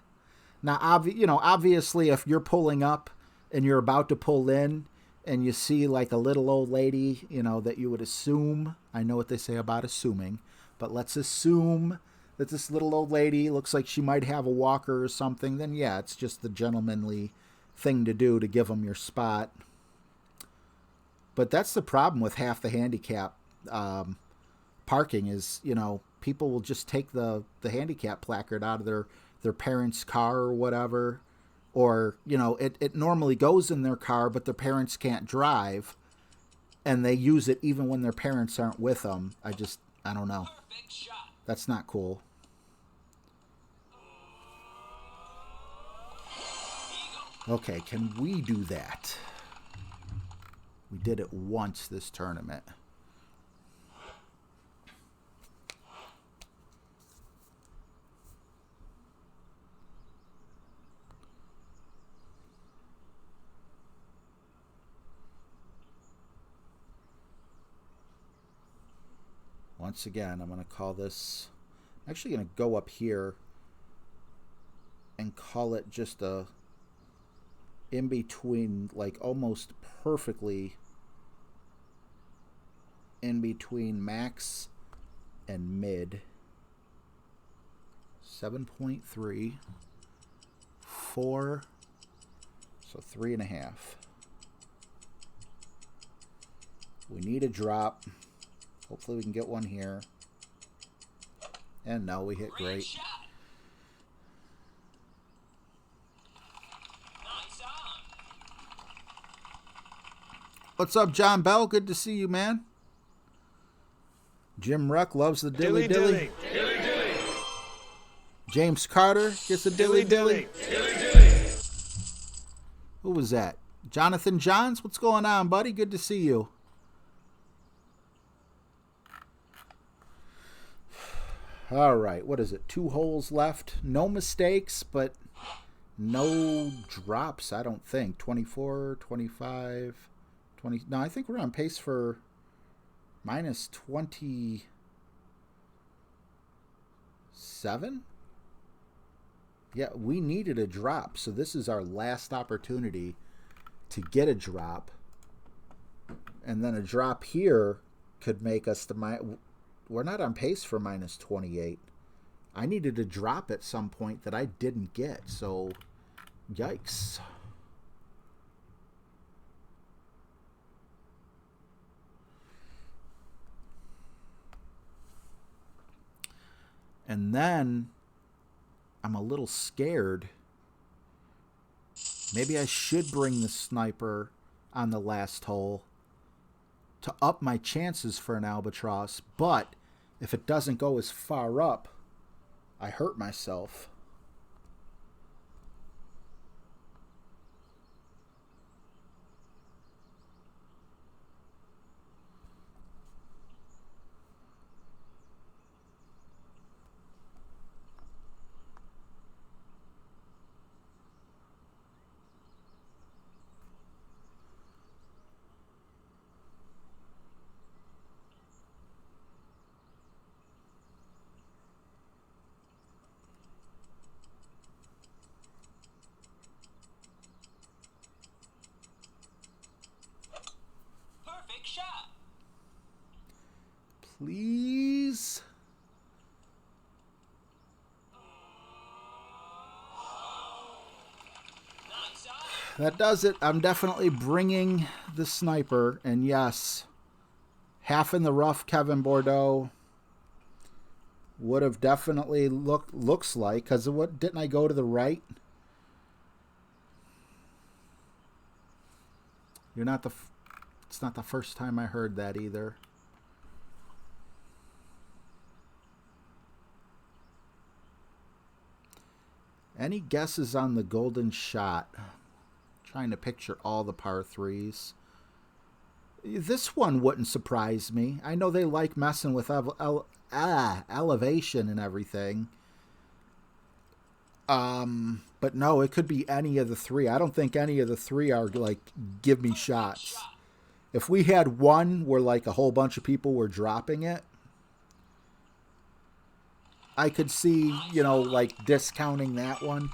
Now, obviously, if you're pulling up and you're about to pull in, and you see like a little old lady, you know, that you would assume, I know what they say about assuming, but let's assume that this little old lady looks like she might have a walker or something, then yeah, it's just the gentlemanly thing to do to give them your spot. But that's the problem with half the handicap parking is, you know, people will just take the handicap placard out of their parents' car or whatever. Or, you know, it normally goes in their car, but their parents can't drive, and they use it even when their parents aren't with them. I don't know. Perfect shot. That's not cool. Okay, can we do that? We did it once this tournament. Once again, I'm going to call this... I'm actually going to go up here and call it just a in-between, like almost perfectly in between max and mid. 7.3, 4, so 3.5. We need a drop. Hopefully we can get one here. And no, we hit great. Shot. Nice on. What's up, John Bell? Good to see you, man. Jim Ruck loves the dilly dilly. James Carter gets a dilly dilly. Who was that? Jonathan Johns? What's going on, buddy? Good to see you. All right, what is it? 2 holes left. No mistakes, but no drops, I don't think. 24, 25, 20. No, I think we're on pace for minus 27. Yeah, we needed a drop, so this is our last opportunity to get a drop. And then a drop here could make us the... We're not on pace for minus 28. I needed a drop at some point that I didn't get, so yikes. And then I'm a little scared. Maybe I should bring the sniper on the last hole to up my chances for an albatross, but if it doesn't go as far up, I hurt myself. Please. That does it. I'm definitely bringing the sniper. And yes, half in the rough Kevin Bordeaux would have definitely looks like, because what didn't I go to the right? You're not the it's not the first time I heard that either. Any guesses on the golden shot? Trying to picture all the par threes. This one wouldn't surprise me. I know they like messing with elevation and everything. But no, it could be any of the three. I don't think any of the three are like, give me shots. If we had one where like a whole bunch of people were dropping it, I could see, you know, like discounting that one.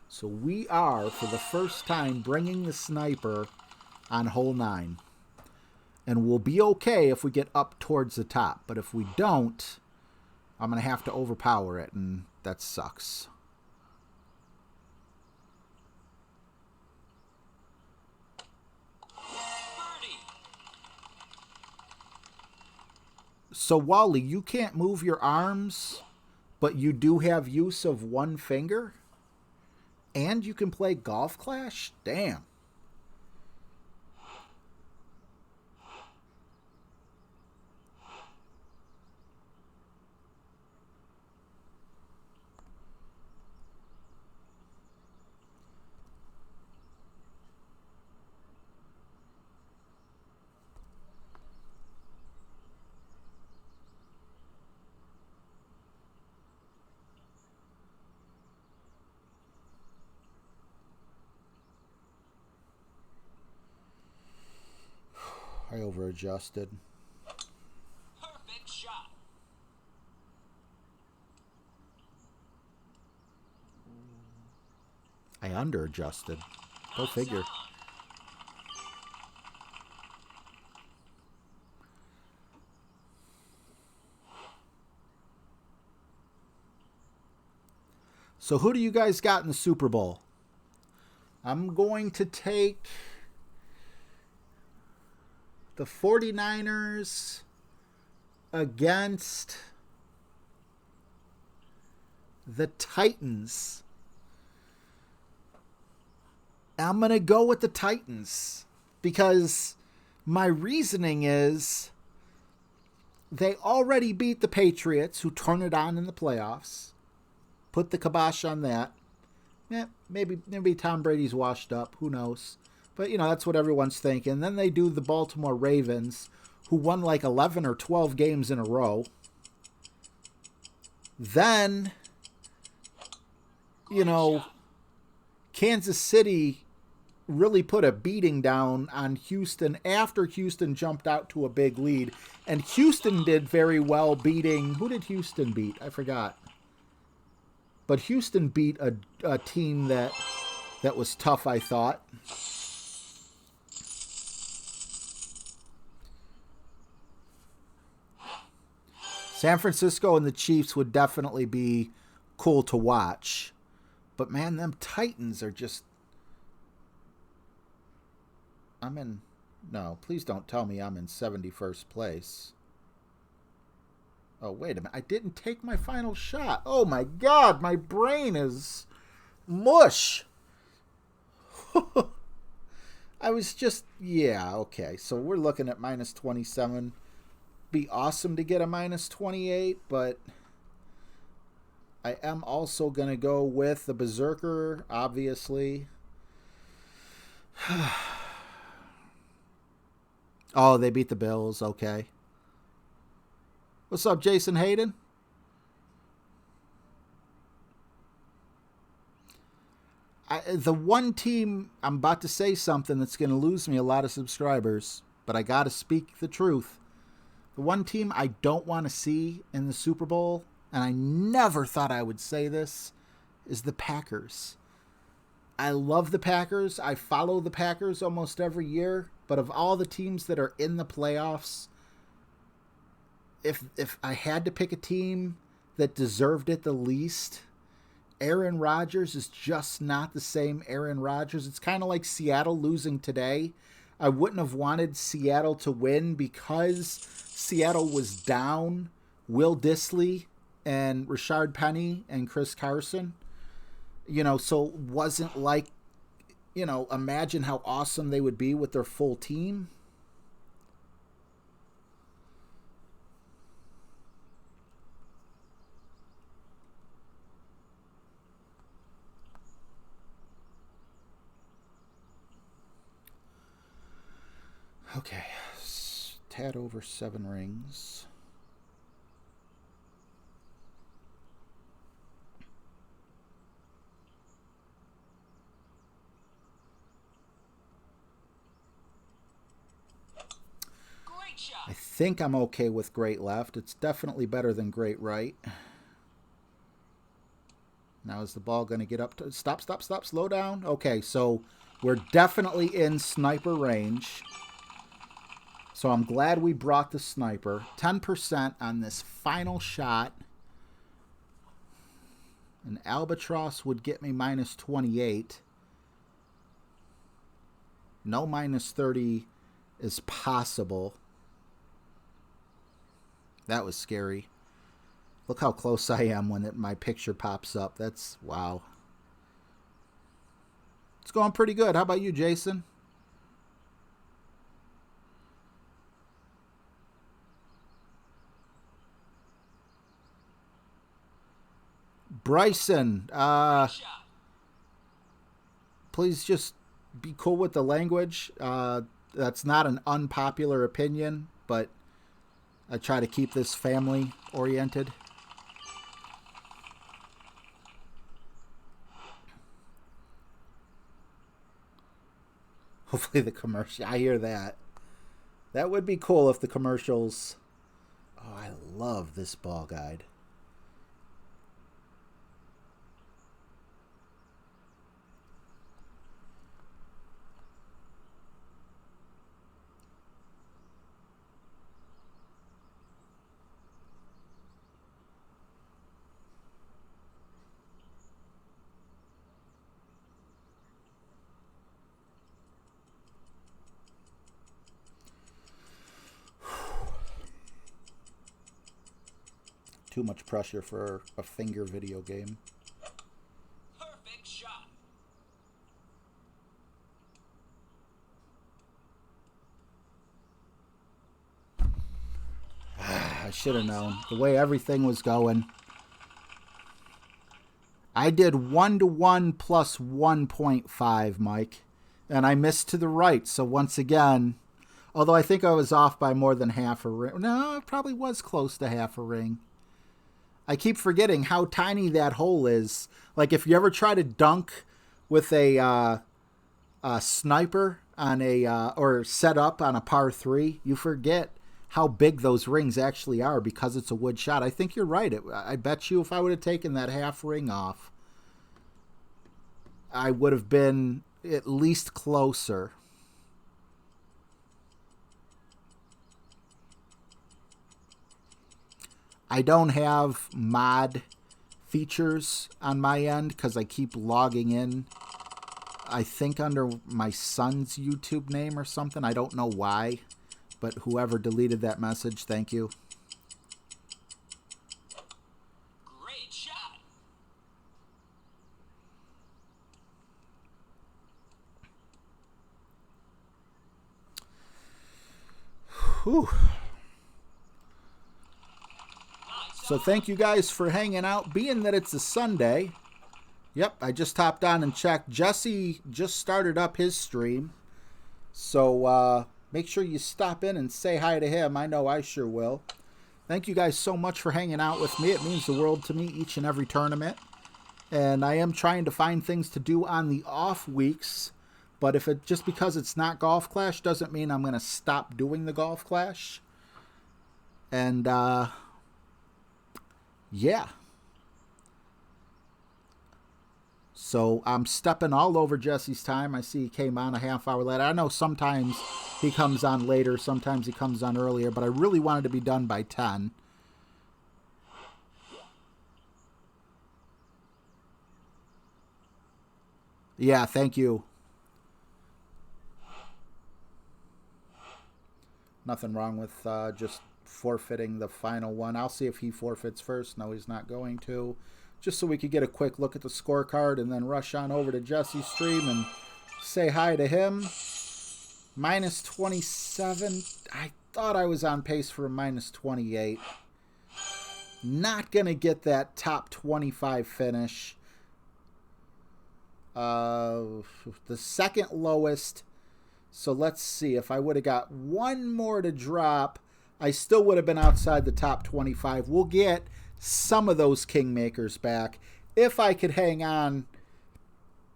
So we are, for the first time, bringing the sniper on hole 9. And we'll be okay if we get up towards the top. But if we don't, I'm going to have to overpower it, and that sucks. So, Wally, you can't move your arms, but you do have use of one finger? And you can play Golf Clash? Damn. I over-adjusted. Perfect shot. I under-adjusted. Go figure. So who do you guys got in the Super Bowl? I'm going to take the 49ers against the Titans. I'm going to go with the Titans because my reasoning is they already beat the Patriots, who turned it on in the playoffs. Put the kibosh on that. Yeah, maybe Tom Brady's washed up. Who knows? But, you know, that's what everyone's thinking. Then they do the Baltimore Ravens, who won like 11 or 12 games in a row. Then, you know, Kansas City really put a beating down on Houston after Houston jumped out to a big lead. And Houston did very well beating... Who did Houston beat? I forgot. But Houston beat a team that was tough, I thought. San Francisco and the Chiefs would definitely be cool to watch. But, man, them Titans are just... No, please don't tell me I'm in 71st place. Oh, wait a minute. I didn't take my final shot. Oh, my God. My brain is mush. I was just... Yeah, okay. So we're looking at minus 27. Be awesome to get a minus 28, but I am also going to go with the Berserker, obviously. Oh, they beat the Bills. Okay. What's up, Jason Hayden? The one team, I'm about to say something that's going to lose me a lot of subscribers, but I got to speak the truth. The one team I don't want to see in the Super Bowl, and I never thought I would say this, is the Packers. I love the Packers. I follow the Packers almost every year. But of all the teams that are in the playoffs, if I had to pick a team that deserved it the least, Aaron Rodgers is just not the same Aaron Rodgers. It's kind of like Seattle losing today. I wouldn't have wanted Seattle to win because Seattle was down Will Dissly and Rashard Penny and Chris Carson. You know, so it wasn't like, you know, imagine how awesome they would be with their full team. Okay, tad over 7 rings. Great shot. I think I'm okay with great left. It's definitely better than great right. Now is the ball going to get up to... Stop, slow down. Okay, so we're definitely in sniper range. So I'm glad we brought the sniper. 10% on this final shot. An albatross would get me minus 28. No minus 30 is possible. That was scary. Look how close I am when my picture pops up. That's, wow. It's going pretty good. How about you, Jason? Bryson, please just be cool with the language. That's not an unpopular opinion, but I try to keep this family oriented. Hopefully the commercial, I hear that. That would be cool if the commercials... Oh, I love this ball guide. Too much pressure for a finger video game. Perfect shot. I should have known. The way everything was going. I did 1-to-1 plus 1.5, Mike. And I missed to the right. So once again, although I think I was off by more than half a ring. No, it probably was close to half a ring. I keep forgetting how tiny that hole is. Like if you ever try to dunk with a sniper on a or set up on a par 3, you forget how big those rings actually are because it's a wood shot. I think you're right. I bet you if I would have taken that half ring off, I would have been at least closer. I don't have mod features on my end because I keep logging in, I think under my son's YouTube name or something. I don't know why, but whoever deleted that message, thank you. Great shot. Whew. So thank you guys for hanging out, being that it's a Sunday. Yep, I just hopped on and checked. Jesse just started up his stream. So make sure you stop in and say hi to him. I know I sure will. Thank you guys so much for hanging out with me. It means the world to me each and every tournament. And I am trying to find things to do on the off weeks. But if it just because it's not Golf Clash doesn't mean I'm going to stop doing the Golf Clash. And yeah. So I'm stepping all over Jesse's time. I see he came on a half hour later. I know sometimes he comes on later, sometimes he comes on earlier, but I really wanted to be done by 10. Yeah, thank you. Nothing wrong with just forfeiting the final one. I'll see if he forfeits first. No, he's not going to. Just so we could get a quick look at the scorecard and then rush on over to Jesse's stream and say hi to him. Minus 27. I thought I was on pace for a minus 28. Not going to get that top 25 finish. The second lowest. So let's see. If I would have got one more to drop, I still would have been outside the top 25. We'll get some of those kingmakers back if I could hang on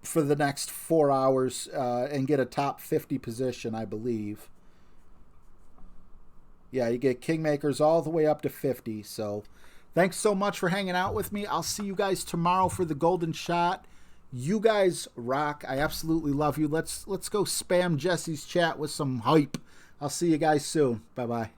for the next 4 hours and get a top 50 position, I believe. Yeah, you get kingmakers all the way up to 50. So thanks so much for hanging out with me. I'll see you guys tomorrow for the golden shot. You guys rock. I absolutely love you. Let's go spam Jesse's chat with some hype. I'll see you guys soon. Bye-bye.